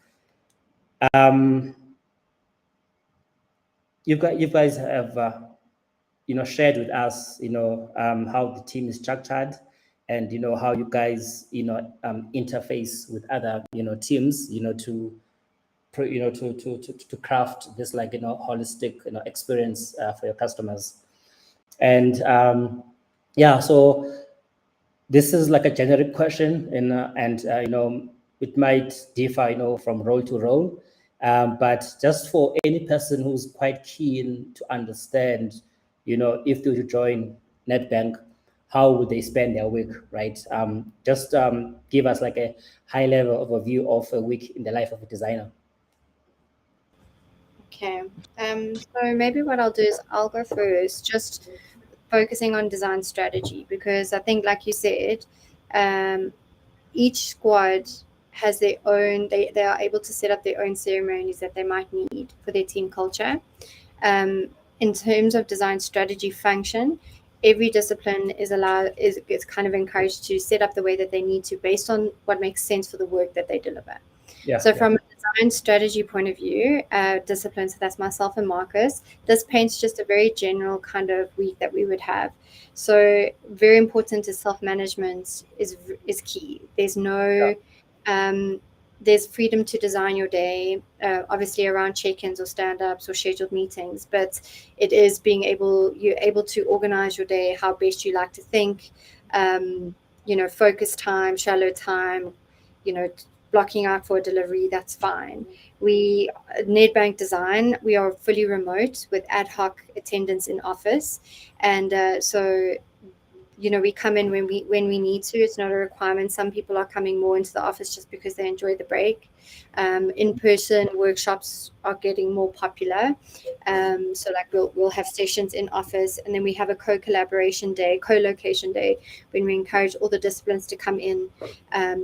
guys have, shared with us, how the team is structured and, how you guys, interface with other, teams, to craft this like, holistic, experience for your customers. And yeah, so this is like a generic question, and it might differ, from role to role. But just for any person who's quite keen to understand, if they were to join Nedbank, how would they spend their week, right? Just give us like a high level overview of a week in the life of a designer. Okay, so maybe what I'll do is I'll go first, just focusing on design strategy, because I think, like you said, each squad has their own, they are able to set up their own ceremonies that they might need for their team culture. In terms of design strategy function, every discipline is kind of encouraged to set up the way that they need to based on what makes sense for the work that they deliver. From a design strategy point of view, discipline, so that's myself and Marcus, this paints just a very general kind of week that we would have. So very important is self-management is key. There's no, there's freedom to design your day, obviously around check-ins or stand-ups or scheduled meetings, but it is you're able to organize your day how best you like to think, focus time, shallow time, blocking out for a delivery, that's fine. Nedbank Design, we are fully remote with ad hoc attendance in office. And so, we come in when we need to. It's not a requirement. Some people are coming more into the office just because they enjoy the break. In-person workshops are getting more popular. So like we'll have sessions in office, and then we have a co-location day, when we encourage all the disciplines to come in,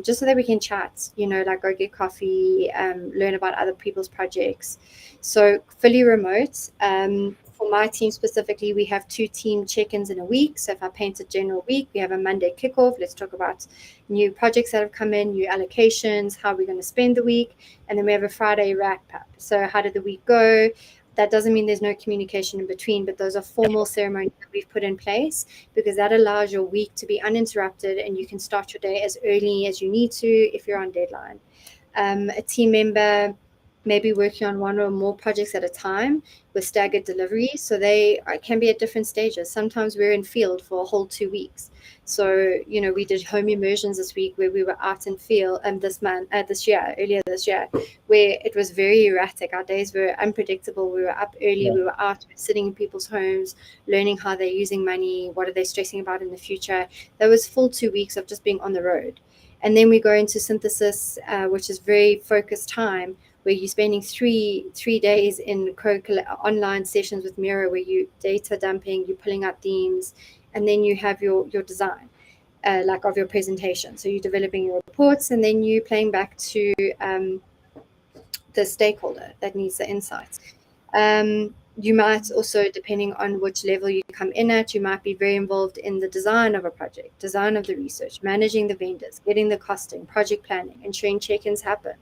just so that we can chat, like go get coffee, learn about other people's projects. So fully remote. For my team specifically, we have 2 team check-ins in a week. So if I paint a general week, we have a Monday kickoff. Let's talk about new projects that have come in, new allocations, how we're going to spend the week. And then we have a Friday wrap-up. So how did the week go? That doesn't mean there's no communication in between, but those are formal ceremonies that we've put in place, because that allows your week to be uninterrupted and you can start your day as early as you need to if you're on deadline. A team member maybe working on 1 or more projects at a time with staggered delivery. So they can be at different stages. Sometimes we're in field for a whole 2 weeks. So, we did home immersions this week where we were out in field, and earlier this year, where it was very erratic. Our days were unpredictable. We were up early, we were out, we were sitting in people's homes, learning how they're using money, what are they stressing about in the future. That was full 2 weeks of just being on the road. And then we go into synthesis, which is very focused time, where you're spending three days in online sessions with Miro, where you data dumping, you're pulling out themes, and then you have your design, like of your presentation. So you're developing your reports, and then you're playing back to the stakeholder that needs the insights. You might also, depending on which level you come in at, you might be very involved in the design of a project, design of the research, managing the vendors, getting the costing, project planning, ensuring check-ins happen.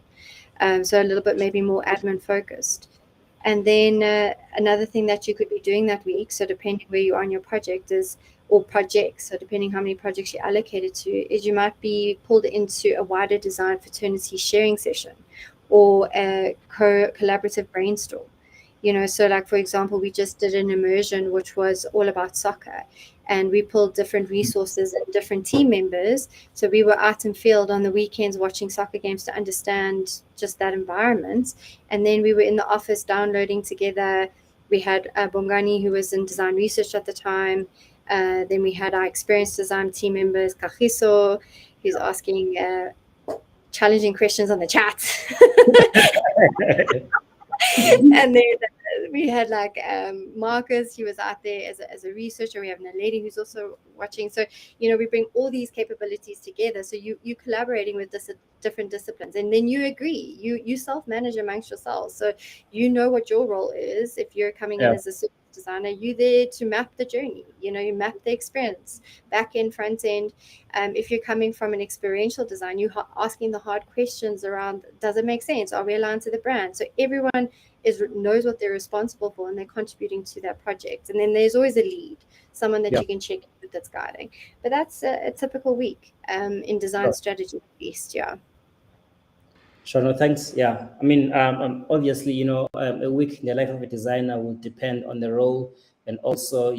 So a little bit maybe more admin focused. And then another thing that you could be doing that week, so depending where you are on your project or projects, so depending how many projects you're allocated to, is you might be pulled into a wider design fraternity sharing session or a collaborative brainstorm. So like, for example, we just did an immersion which was all about soccer, and we pulled different resources and different team members. So we were out in field on the weekends watching soccer games to understand just that environment. And then we were in the office downloading together. We had Bongani, who was in design research at the time. Then we had our experienced design team members, Kagiso, who's asking challenging questions on the chat. And then we had like Marcus, he was out there as a researcher. We have a lady who's also watching. So, we bring all these capabilities together. So you collaborating with different disciplines, and then you agree, you self-manage amongst yourselves. So you know what your role is. If you're coming in as a service designer, you there to map the journey, you map the experience, back end, front end. If you're coming from an experiential design, you asking the hard questions around, does it make sense? Are we aligned to the brand? So everyone knows what they're responsible for, and they're contributing to that project. And then there's always a lead, someone that you can check with that's guiding. But that's a typical week in design strategy, at least. Sure, no, thanks. Yeah, I mean, obviously, a week in the life of a designer will depend on the role, and also,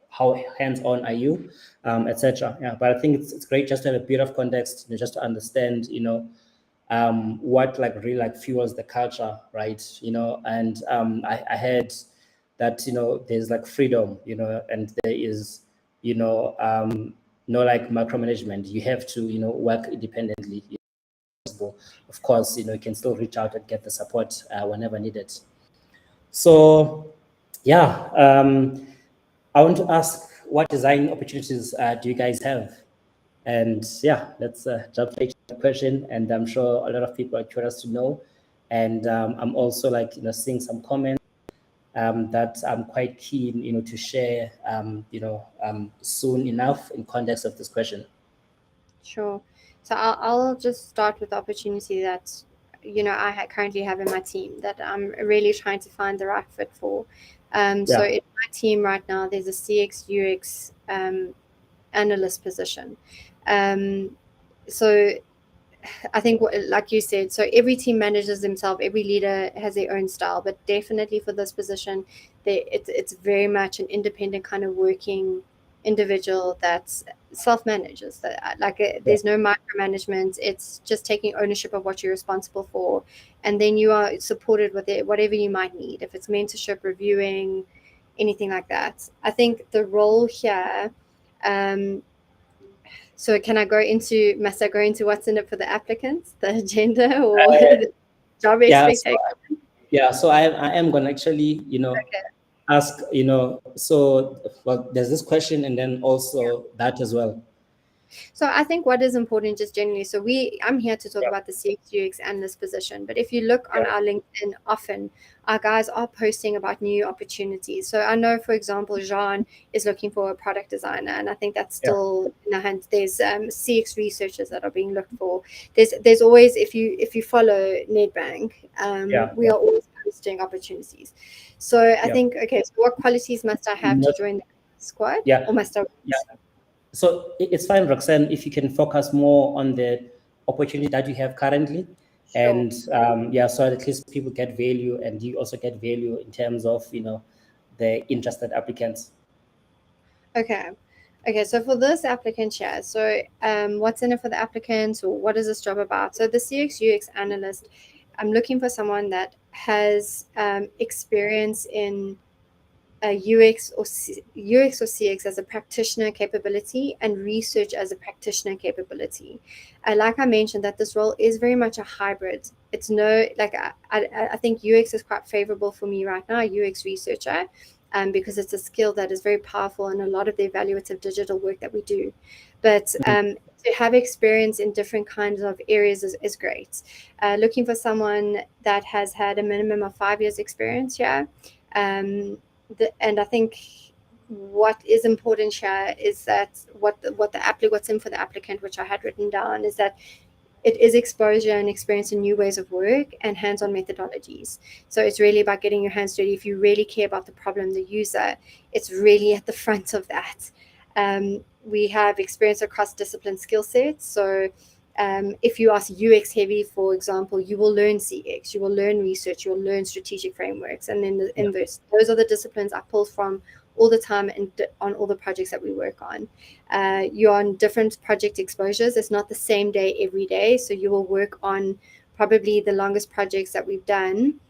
how hands-on are you, etc. Yeah, but I think it's great just to have a bit of context, just to understand, what really fuels the culture, right? And I heard that there's freedom, and there is no micromanagement. You have to work independently. Of course, you can still reach out and get the support whenever needed. So, yeah, I want to ask, what design opportunities do you guys have? And yeah, let's jump into the question. And I'm sure a lot of people are curious to know. And I'm also seeing some comments that I'm quite keen, to share, soon enough in context of this question. Sure. So I'll just start with the opportunity that, I currently have in my team that I'm really trying to find the right fit for. So in my team right now, there's a CX UX analyst position. So I think, like you said, so every team manages themselves, every leader has their own style, but definitely for this position, it's very much an independent kind of working individual that's self-manages. There's no micromanagement. It's just taking ownership of what you're responsible for, and then you are supported with it, whatever you might need, if it's mentorship, reviewing, anything like that. I think the role here, so must I go into what's in it for the applicants, the agenda, or the job expectation? So I am going to actually, ask, so, well, there's this question and then also that as well. So I think what is important just generally, so I'm here to talk about the CX UX analyst position, but if you look on our LinkedIn, often our guys are posting about new opportunities. So I know, for example, Jean is looking for a product designer, and I think that's still in the hands. There's CX researchers that are being looked for. There's always, if you follow Nedbank, we are always posting opportunities. So I think, okay, so what qualities must I have to join the squad? Or must I? So it's fine, Roxanne, if you can focus more on the opportunity that you have currently. Sure. And so at least people get value, and you also get value in terms of, the interested applicants. Okay, so for this applicant share, so what's in it for the applicant, or what is this job about? So the CX UX analyst, I'm looking for someone that has experience in UX or CX as a practitioner capability, and research as a practitioner capability. Like I mentioned, that this role is very much a hybrid. It's I think UX is quite favorable for me right now, UX researcher, because it's a skill that is very powerful in a lot of the evaluative digital work that we do. But to have experience in different kinds of areas is great. Looking for someone that has had a minimum of 5 years experience here. And I think what is important here is that what's in for the applicant, which I had written down, is that it is exposure and experience in new ways of work and hands-on methodologies. So it's really about getting your hands dirty. If you really care about the problem, the user, it's really at the front of that. We have experience across discipline skill sets. So if you are UX heavy, for example, you will learn CX, you will learn research, you will learn strategic frameworks, and then the inverse. Those are the disciplines I pull from all the time and on all the projects that we work on. You're on different project exposures. It's not the same day every day. So you will work on probably the longest projects that we've done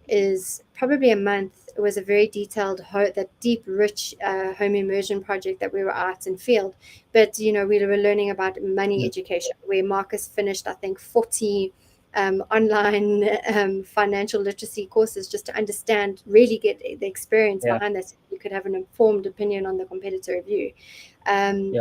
is probably a month. It was a very detailed, that deep, rich home immersion project that we were at in field. But, we were learning about money education, where Marcus finished, I think, 40 online financial literacy courses just to understand, really get the experience behind that, so you could have an informed opinion on the competitor review. Then,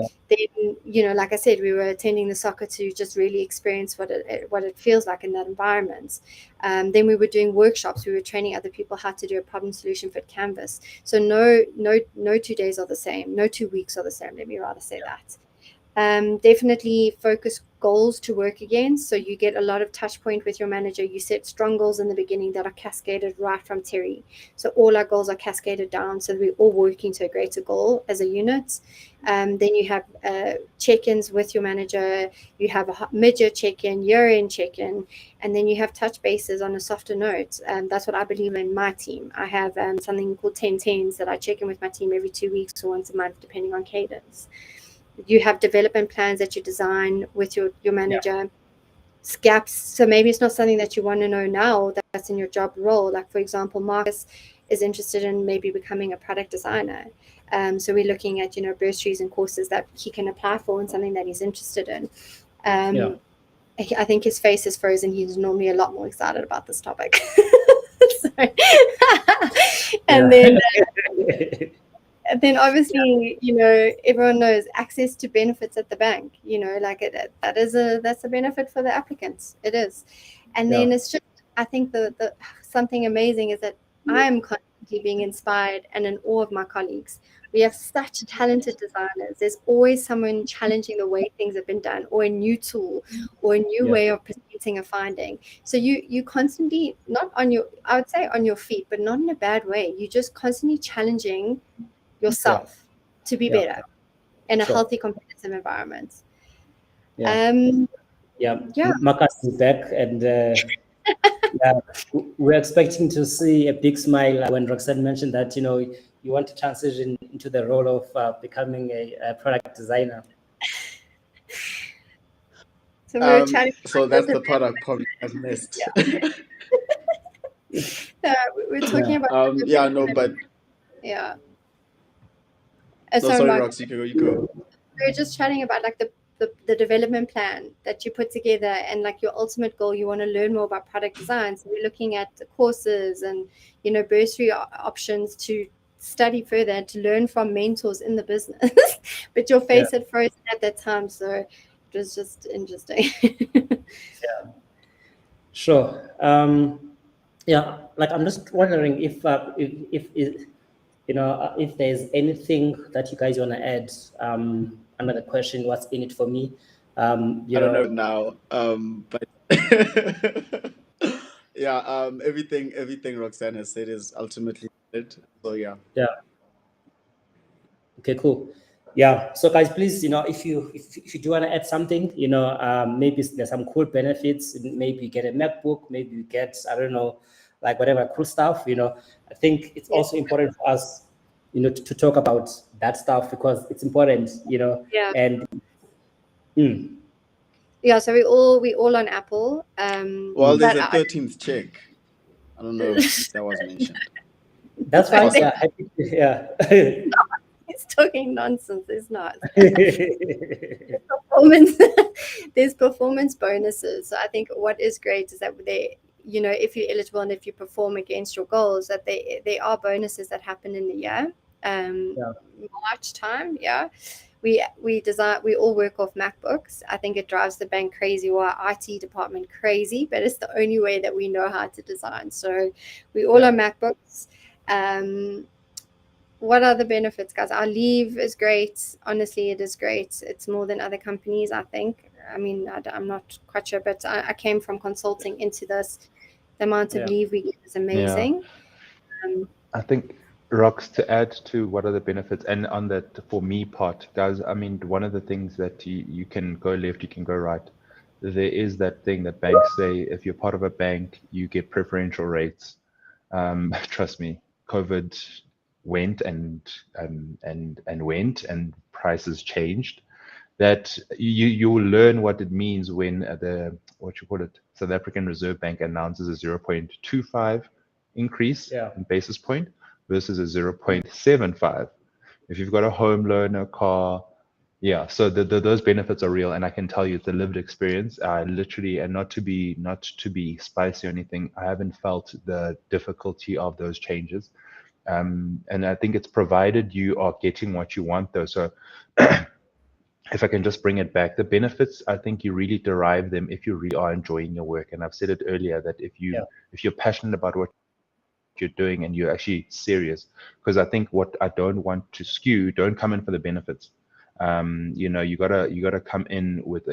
like I said, we were attending the soccer to just really experience what it feels like in that environment. Then we were doing workshops. We were training other people how to do a problem solution fit canvas. So no 2 days are the same. No 2 weeks are the same. Let me rather say that. Definitely focus goals to work against. So you get a lot of touch point with your manager. You set strong goals in the beginning that are cascaded right from Terry. So all our goals are cascaded down, so we're all working to a greater goal as a unit. Then you have check-ins with your manager. You have a mid-year check-in, year-end check-in, and then you have touch bases on a softer note. That's what I believe in my team. I have something called 10-10s that I check in with my team every 2 weeks or once a month, depending on cadence. You have development plans that you design with your manager. Gaps. So maybe it's not something that you want to know now that's in your job role. Like, for example, Marcus is interested in maybe becoming a product designer. So we're looking at, bursaries and courses that he can apply for and something that he's interested in. I think his face is frozen. He's normally a lot more excited about this topic. And then obviously, everyone knows access to benefits at the bank, that's a benefit for the applicants. It is. And then it's just, I think the something amazing is that I'm constantly being inspired and in awe of my colleagues. We have such talented designers. There's always someone challenging the way things have been done, or a new tool, or a new way of presenting a finding. So you constantly, not on your, I would say on your feet, but not in a bad way. You just constantly challenging yourself to be better in a healthy competitive environment. Marcus is back, and we're expecting to see a big smile when Roxanne mentioned that you want to transition into the role of becoming a product designer. So we're chatting. So that's the part I probably have missed. We're talking about sorry, Rox, you go. We're just chatting about like the development plan that you put together, and like your ultimate goal. You want to learn more about product design, so we're looking at the courses and bursary options to study further and to learn from mentors in the business. But your face had frozen at that time, so it was just interesting. Sure. Like I'm just wondering if if there's anything that you guys want to add under the question, what's in it for me? I don't know now, but everything Roxanne has said is ultimately it. So okay, cool. So guys, please, if you do want to add something, maybe there's some cool benefits. Maybe you get a MacBook, maybe you get, I don't know, like whatever cool stuff. I think it's also important for us, to talk about that stuff, because it's important, and so we all on Apple. Well, there's a 13th check. I don't know if that was mentioned. That's fine. He's talking nonsense. It's not. There's performance bonuses. So I think what is great is that they, if you're eligible and if you perform against your goals, that there are bonuses that happen in the year. March time, we all work off MacBooks. I think it drives the bank crazy, or our IT department crazy, but it's the only way that we know how to design. So we all are MacBooks. what are the benefits, guys? Our leave is great. Honestly, it is great. It's more than other companies, I think. I mean, I'm not quite sure, but I came from consulting into this. The amount of Yeah. leave we get is amazing. I think, Rox, to add to what are the benefits, and on that for me part, guys, I mean, one of the things that you can go left, you can go right. There is that thing that banks say, if you're part of a bank, you get preferential rates. Trust me, COVID went and went, and prices changed. That you will learn what it means when the South African Reserve Bank announces a 0.25 increase Yeah. in basis point versus a 0.75. If you've got a home loan, a car, yeah, so those benefits are real, and I can tell you it's a lived experience. I literally, and not to be spicy or anything, I haven't felt the difficulty of those changes, and I think it's provided you are getting what you want, though. So if I can just bring it back, the benefits, I think you really derive them if you really are enjoying your work. And I've said it earlier that if you're passionate about what you're doing and you're actually serious, because I think what I don't want to skew, don't come in for the benefits. You gotta come in with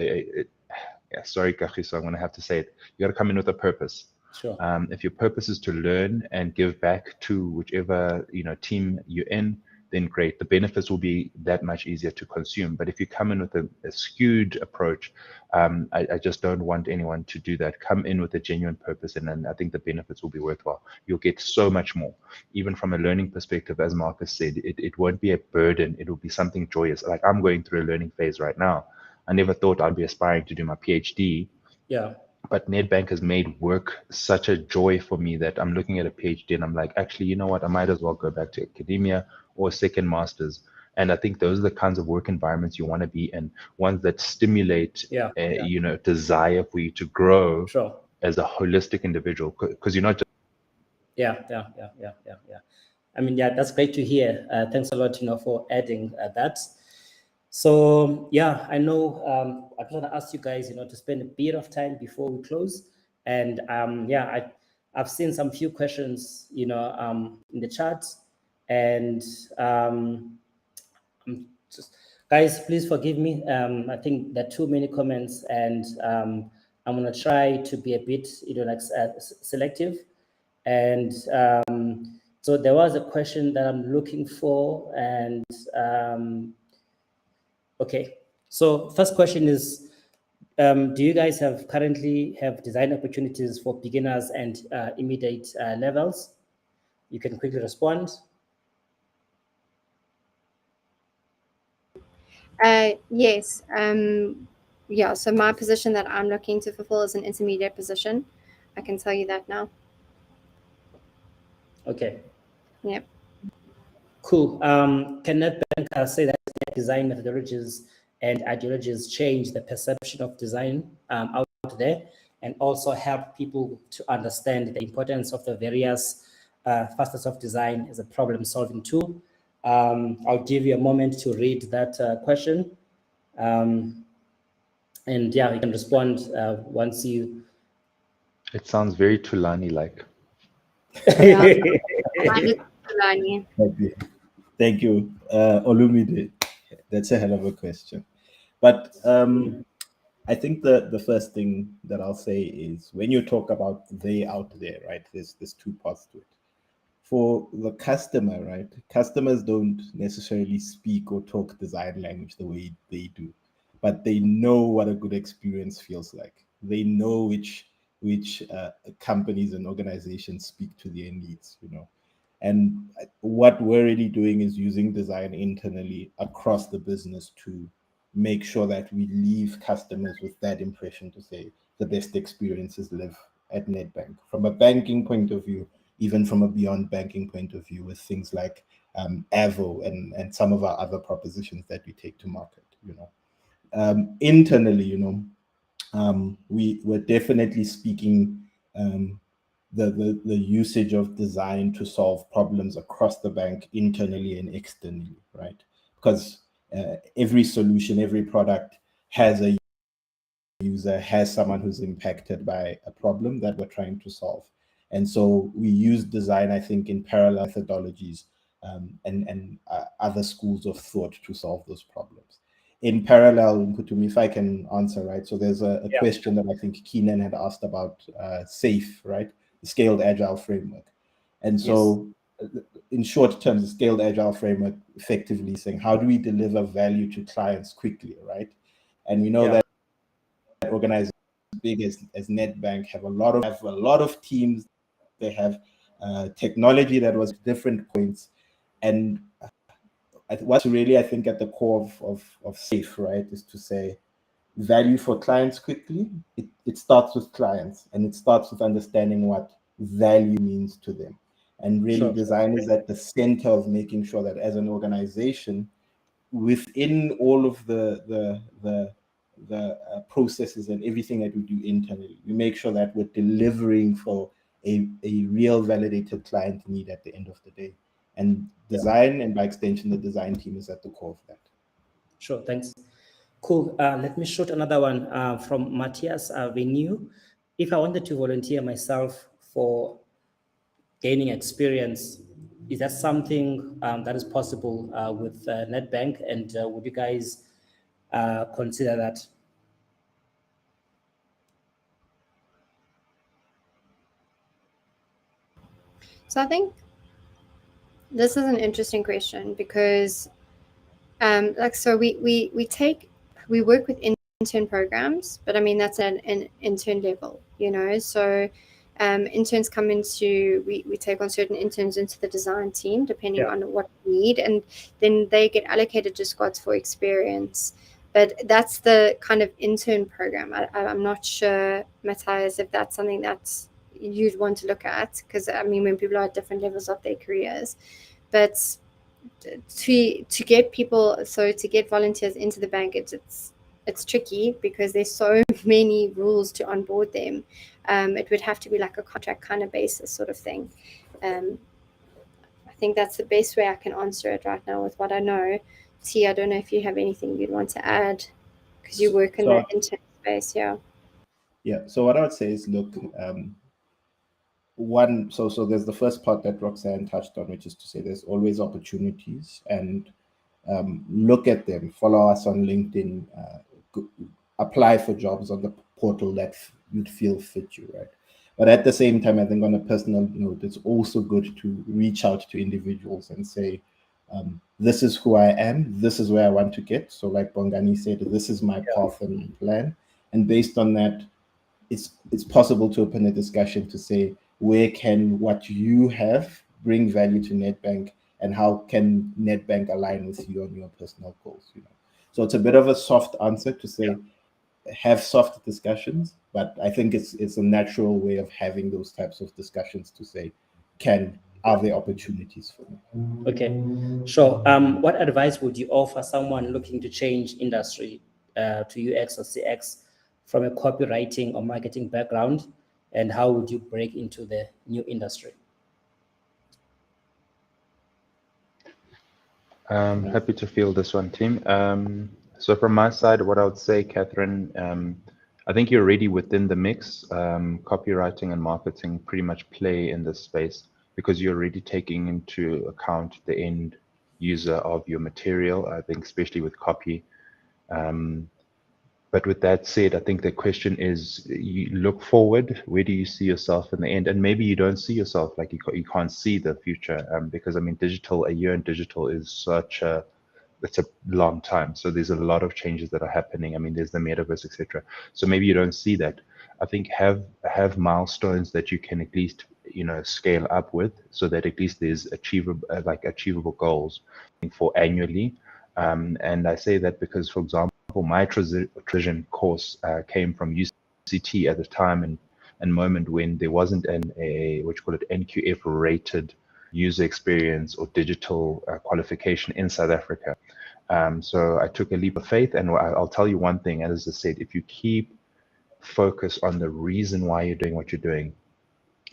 sorry, Kagiso, I'm gonna have to say it. You gotta come in with a purpose. Sure. If your purpose is to learn and give back to whichever team you're in, then great. The benefits will be that much easier to consume. But if you come in with a skewed approach, I just don't want anyone to do that. Come in with a genuine purpose, and then I think the benefits will be worthwhile. You'll get so much more, even from a learning perspective. As Marcus said, it won't be a burden. It will be something joyous. Like, I'm going through a learning phase right now. I never thought I'd be aspiring to do my PhD. Yeah. But Nedbank has made work such a joy for me that I'm looking at a PhD and I'm like, actually, you know what? I might as well go back to academia or a second master's. And I think those are the kinds of work environments you want to be in, ones that stimulate, desire for you to grow Sure. as a holistic individual, because you're not just. Yeah. I mean, yeah, that's great to hear. Thanks a lot, for adding that. So yeah, I know I just want to ask you guys, to spend a bit of time before we close. And I've seen some few questions, in the chat, and guys, please forgive me. I think there are too many comments, and I'm gonna try to be a bit, selective. And so there was a question that I'm looking for, and okay. So first question is, do you guys currently have design opportunities for beginners and immediate levels? You can quickly respond. Yes. So my position that I'm looking to fulfill is an intermediate position. I can tell you that now. Okay. Yep. Cool. Can Nedbank say that design methodologies and ideologies change the perception of design out there, and also help people to understand the importance of the various facets of design as a problem-solving tool? I'll give you a moment to read that question. And yeah, you can respond once you. It sounds very Tulani-like. Thank you, Olumide. That's a hell of a question. But I think the first thing that I'll say is, when you talk about they out there, right, there's two parts to it. For the customer, right, customers don't necessarily speak or talk design language the way they do, but they know what a good experience feels like. They know which companies and organizations speak to their needs, And what we're really doing is using design internally across the business to make sure that we leave customers with that impression to say the best experiences live at Nedbank. From a banking point of view, even from a beyond banking point of view, with things like Avo and some of our other propositions that we take to market, internally, we're definitely speaking the usage of design to solve problems across the bank, internally and externally, right? Because every solution, every product has a user, has someone who's impacted by a problem that we're trying to solve. And so we use design, I think, in parallel methodologies and other schools of thought to solve those problems. In parallel, Nkutumi, if I can answer, right? So there's a question that I think Keenan had asked about SAFE, right? The Scaled Agile Framework. And so in short terms, the Scaled Agile Framework effectively saying, how do we deliver value to clients quickly, right? And we know that organizations big as Nedbank have a lot of teams. They have technology that was different points. And what's really, I think, at the core of SAFE, right, is to say value for clients quickly. It starts with clients, and it starts with understanding what value means to them. And really design is at the center of making sure that as an organization, within all of the processes and everything that we do internally, we make sure that we're delivering for a real validated client need at the end of the day. And design, and by extension, the design team is at the core of that. Sure, thanks. Cool. Let me shoot another one from Matthias Venue. If I wanted to volunteer myself for gaining experience, is that something that is possible with Nedbank? And would you guys consider that? So I think this is an interesting question because we work with intern programs, but I mean that's an intern level, you know. So interns come into, we take on certain interns into the design team depending on what we need, and then they get allocated to squads for experience. But that's the kind of intern program. I'm not sure, Matthias, if that's something that's you'd want to look at, because I mean when people are at different levels of their careers. But to get people, so to get volunteers into the bank, it's tricky because there's so many rules to onboard them. It would have to be like a contract kind of basis sort of thing. I think that's the best way I can answer it right now with what I know. T, I don't know if you have anything you'd want to add because you work in the intern space. Yeah. So what I would say is, look, so there's the first part that Roxanne touched on, which is to say there's always opportunities, and look at them. Follow us on LinkedIn. Apply for jobs on the portal that you'd feel fit you, right? But at the same time, I think on a personal note, it's also good to reach out to individuals and say, this is who I am. This is where I want to get. So like Bongani said, this is my path and my plan. And based on that, it's possible to open a discussion to say, where can what you have bring value to Nedbank, and how can Nedbank align with you on your personal goals? You know, so it's a bit of a soft answer to say, have soft discussions, but I think it's a natural way of having those types of discussions to say, are there opportunities for me? Okay, sure. What advice would you offer someone looking to change industry to UX or CX from a copywriting or marketing background? And how would you break into the new industry? Happy to field this one, team. So from my side, what I would say, Catherine, I think you're already within the mix. Copywriting and marketing pretty much play in this space because you're already taking into account the end user of your material, I think, especially with copy. But with that said, I think the question is, you look forward, where do you see yourself in the end? And maybe you don't see yourself, like you can't see the future, because I mean, a year in digital is it's a long time. So there's a lot of changes that are happening. I mean, there's the metaverse, etc. So maybe you don't see that. I think have milestones that you can at least, scale up with, so that at least there's achievable goals for annually. And I say that because, for example, my transition course came from UCT at the time and moment when there wasn't NQF rated user experience or digital qualification in South Africa. So I took a leap of faith, and I'll tell you one thing, as I said, if you keep focus on the reason why you're doing what you're doing,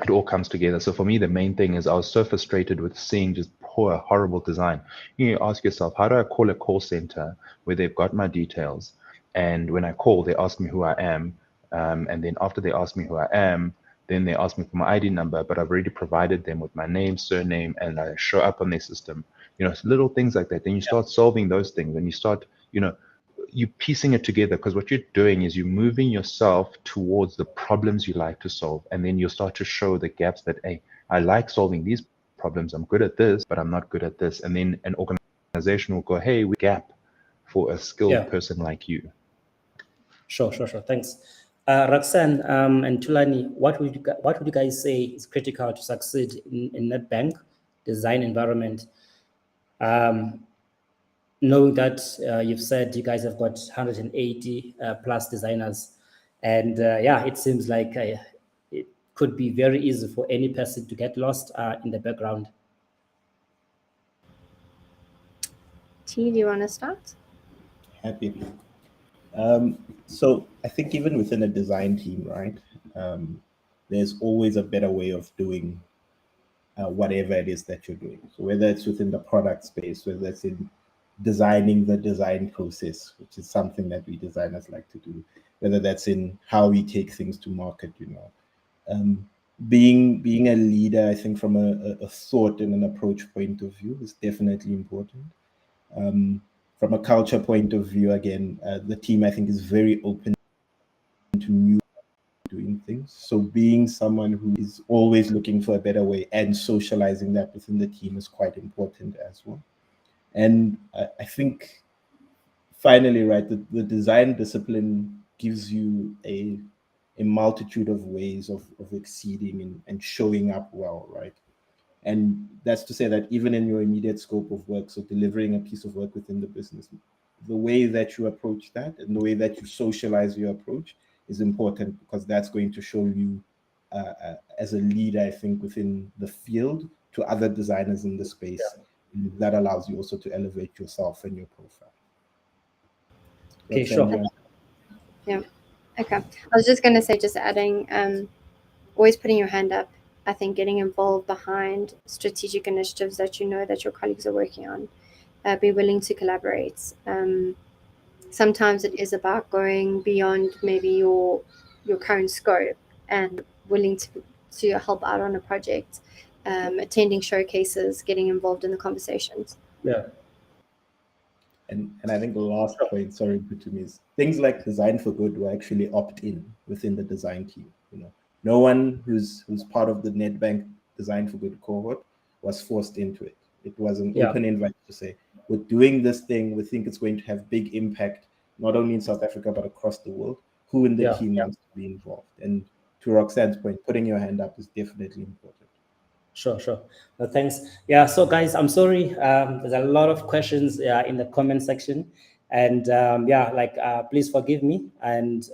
it all comes together. So for me, the main thing is I was so frustrated with seeing just poor, horrible design. You ask yourself, how do I call a call center where they've got my details? And when I call, they ask me who I am. And then after they ask me who I am, then they ask me for my ID number, but I've already provided them with my name, surname, and I show up on their system. You know, little things like that. Then you start solving those things, and you start, you know, you piecing it together, because what you're doing is you're moving yourself towards the problems you like to solve, and then you'll start to show the gaps that, hey, I like solving these problems, I'm good at this, but I'm not good at this. And then an organization will go, hey, we gap for a skilled person like you. Sure. Thanks. Roxanne and Tulani, what would you guys say is critical to succeed in Nedbank design environment? Knowing that you've said you guys have got 180 plus designers, and it seems like it could be very easy for any person to get lost in the background. T, do you want to start? Happy. So I think even within a design team, right, there's always a better way of doing whatever it is that you're doing. So whether it's within the product space, whether it's in designing the design process, which is something that we designers like to do, whether that's in how we take things to market, you know. Being a leader, I think from a thought and an approach point of view is definitely important. From a culture point of view, again, the team, I think, is very open to new doing things. So being someone who is always looking for a better way and socializing that within the team is quite important as well. And I think finally, right, the design discipline gives you a multitude of ways of exceeding and showing up well, right? And that's to say that even in your immediate scope of work, so delivering a piece of work within the business, the way that you approach that and the way that you socialize your approach is important, because that's going to show you as a leader, I think, within the field to other designers in the space. And that allows you also to elevate yourself and your profile. Okay, sure. Yeah. Okay. I was just going to say, just adding, always putting your hand up. I think getting involved behind strategic initiatives that you know that your colleagues are working on. Be willing to collaborate. Sometimes it is about going beyond maybe your current scope and willing to help out on a project, attending showcases, getting involved in the conversations. Yeah. And I think the last point, sorry, to me, is things like Design for Good will actually opt in within the design team. You know, no one who's part of the Nedbank Design for Good cohort was forced into it. It was an open invite to say, we're doing this thing, we think it's going to have big impact, not only in South Africa, but across the world. Who in the team wants to be involved? And to Roxanne's point, putting your hand up is definitely important. Sure. Thanks. Yeah, so guys, I'm sorry. There's a lot of questions in the comment section. And please forgive me. And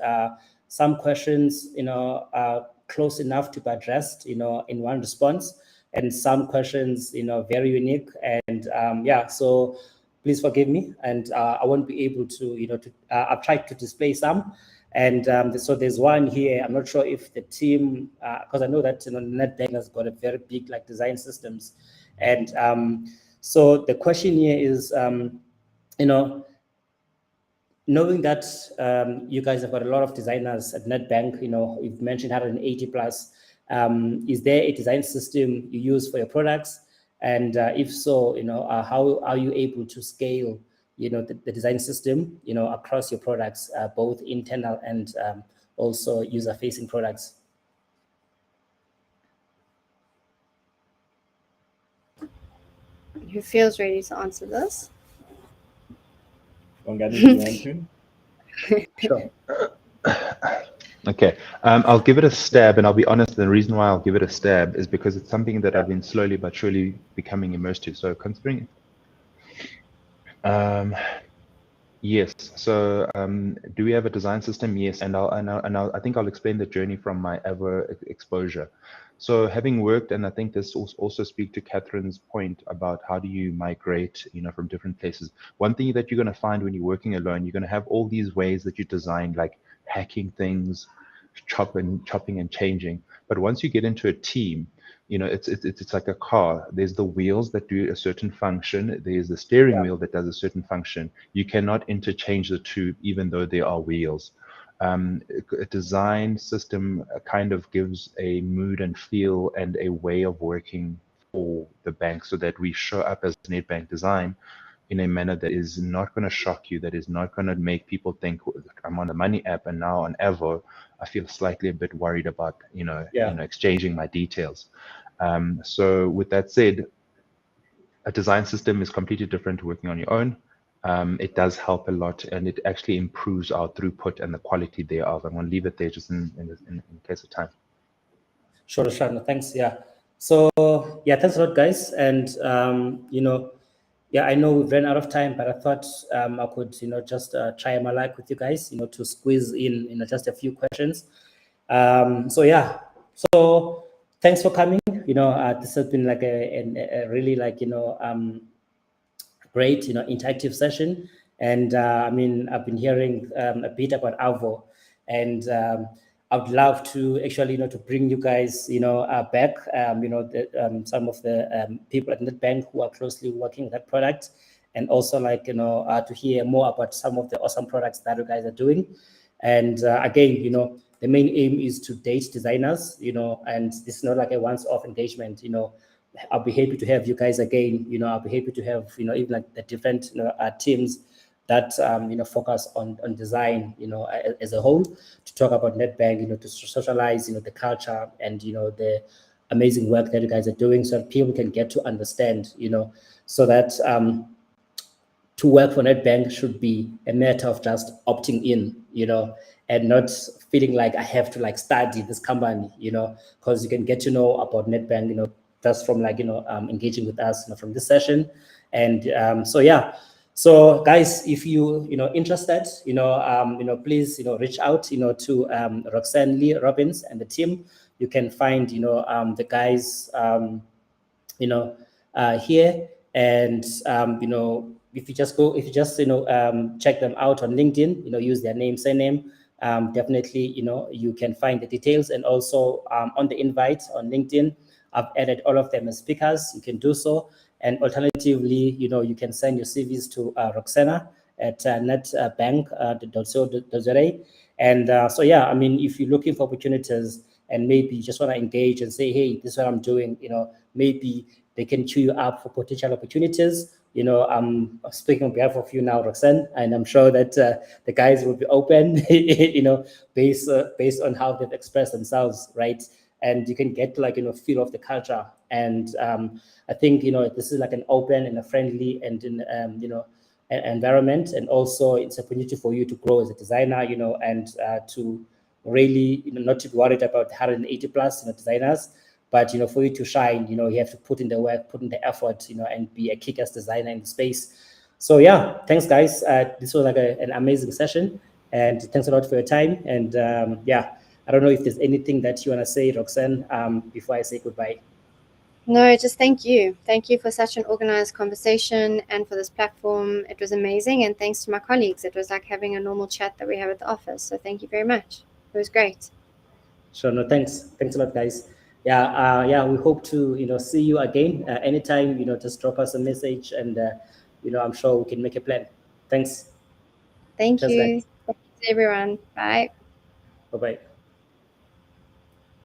some questions, are close enough to be addressed, in one response. And some questions, very unique. And so please forgive me. And I won't be able to, I've tried to display some. And so there's one here. I'm not sure if the team, because I know that Nedbank has got a very big design systems. And so the question here is, knowing that you guys have got a lot of designers at Nedbank, you've mentioned 180 plus. Is there a design system you use for your products? And if so, how are you able to scale, the design system, across your products, both internal and also user-facing products? Who feels ready to answer this? Sure. Okay, I'll give it a stab, and I'll be honest, the reason why I'll give it a stab is because it's something that I've been slowly but surely becoming immersed to. So considering, yes. So do we have a design system? Yes, and I think I'll explain the journey from my ever exposure. So having worked, and I think this also speak to Catherine's point about how do you migrate, from different places. One thing that you're going to find when you're working alone, you're going to have all these ways that you design, like hacking things, chopping and changing. But once you get into a team, it's like a car. There's the wheels that do a certain function. There's the steering wheel that does a certain function. You cannot interchange the two, even though they are wheels. A design system kind of gives a mood and feel and a way of working for the bank, so that we show up as Nedbank Design in a manner that is not going to shock you, that is not going to make people think, I'm on the Money app and now on Avo, I feel slightly a bit worried about, exchanging my details. So with that said, a design system is completely different to working on your own. It does help a lot, and it actually improves our throughput and the quality thereof. I'm going to leave it there just in case of time. Sure, Shana, thanks. Yeah. So yeah, thanks a lot, guys. And I know we've ran out of time, but I thought I could, just try my luck with you guys, to squeeze in, just a few questions. So thanks for coming. This has been like a really great, interactive session. And I've been hearing a bit about Avo, and I would love to actually, to bring you guys, back, some of the people at Nedbank who are closely working with that product, and also to hear more about some of the awesome products that you guys are doing. And again, the main aim is to date designers, and this is not like a once-off engagement. I'll be happy to have you guys again. I'll be happy to have, even like the different teams that focus on design, as a whole, to talk about Nedbank, to socialize, the culture and the amazing work that you guys are doing, so that people can get to understand, so that to work for Nedbank should be a matter of just opting in, and not feeling like I have to study this company, because you can get to know about Nedbank, just from engaging with us, from this session. And so guys, if you interested, please reach out to Roxanne Lee Robbins and the team. You can find the guys here, and if you just check them out on LinkedIn, use their name, surname, definitely you can find the details. And also on the invite on LinkedIn, I've added all of them as speakers. You can do so. And alternatively, you can send your CVs to Roxana at netbank.co.za. And if you're looking for opportunities and maybe you just want to engage and say, hey, this is what I'm doing, maybe they can chew you up for potential opportunities. I'm speaking on behalf of you now, Roxanne, and I'm sure that the guys will be open, based on how they've expressed themselves, right? And you can get to feel of the culture. And I think this is like an open and a friendly and environment, and also it's an opportunity for you to grow as a designer, and to really not to be worried about 180 plus designers, but for you to shine, you have to put in the work, put in the effort, and be a kick-ass designer in the space. So yeah, thanks guys. This was an amazing session, and thanks a lot for your time. And I don't know if there's anything that you want to say, Roxanne, before I say goodbye. No, just thank you. Thank you for such an organized conversation and for this platform. It was amazing. And thanks to my colleagues. It was like having a normal chat that we have at the office. So thank you very much. It was great. Sure. No, thanks. Thanks a lot, guys. We hope to, see you again anytime, just drop us a message, and, I'm sure we can make a plan. Thanks. Thank you. Guys. Thanks, everyone. Bye. Bye-bye.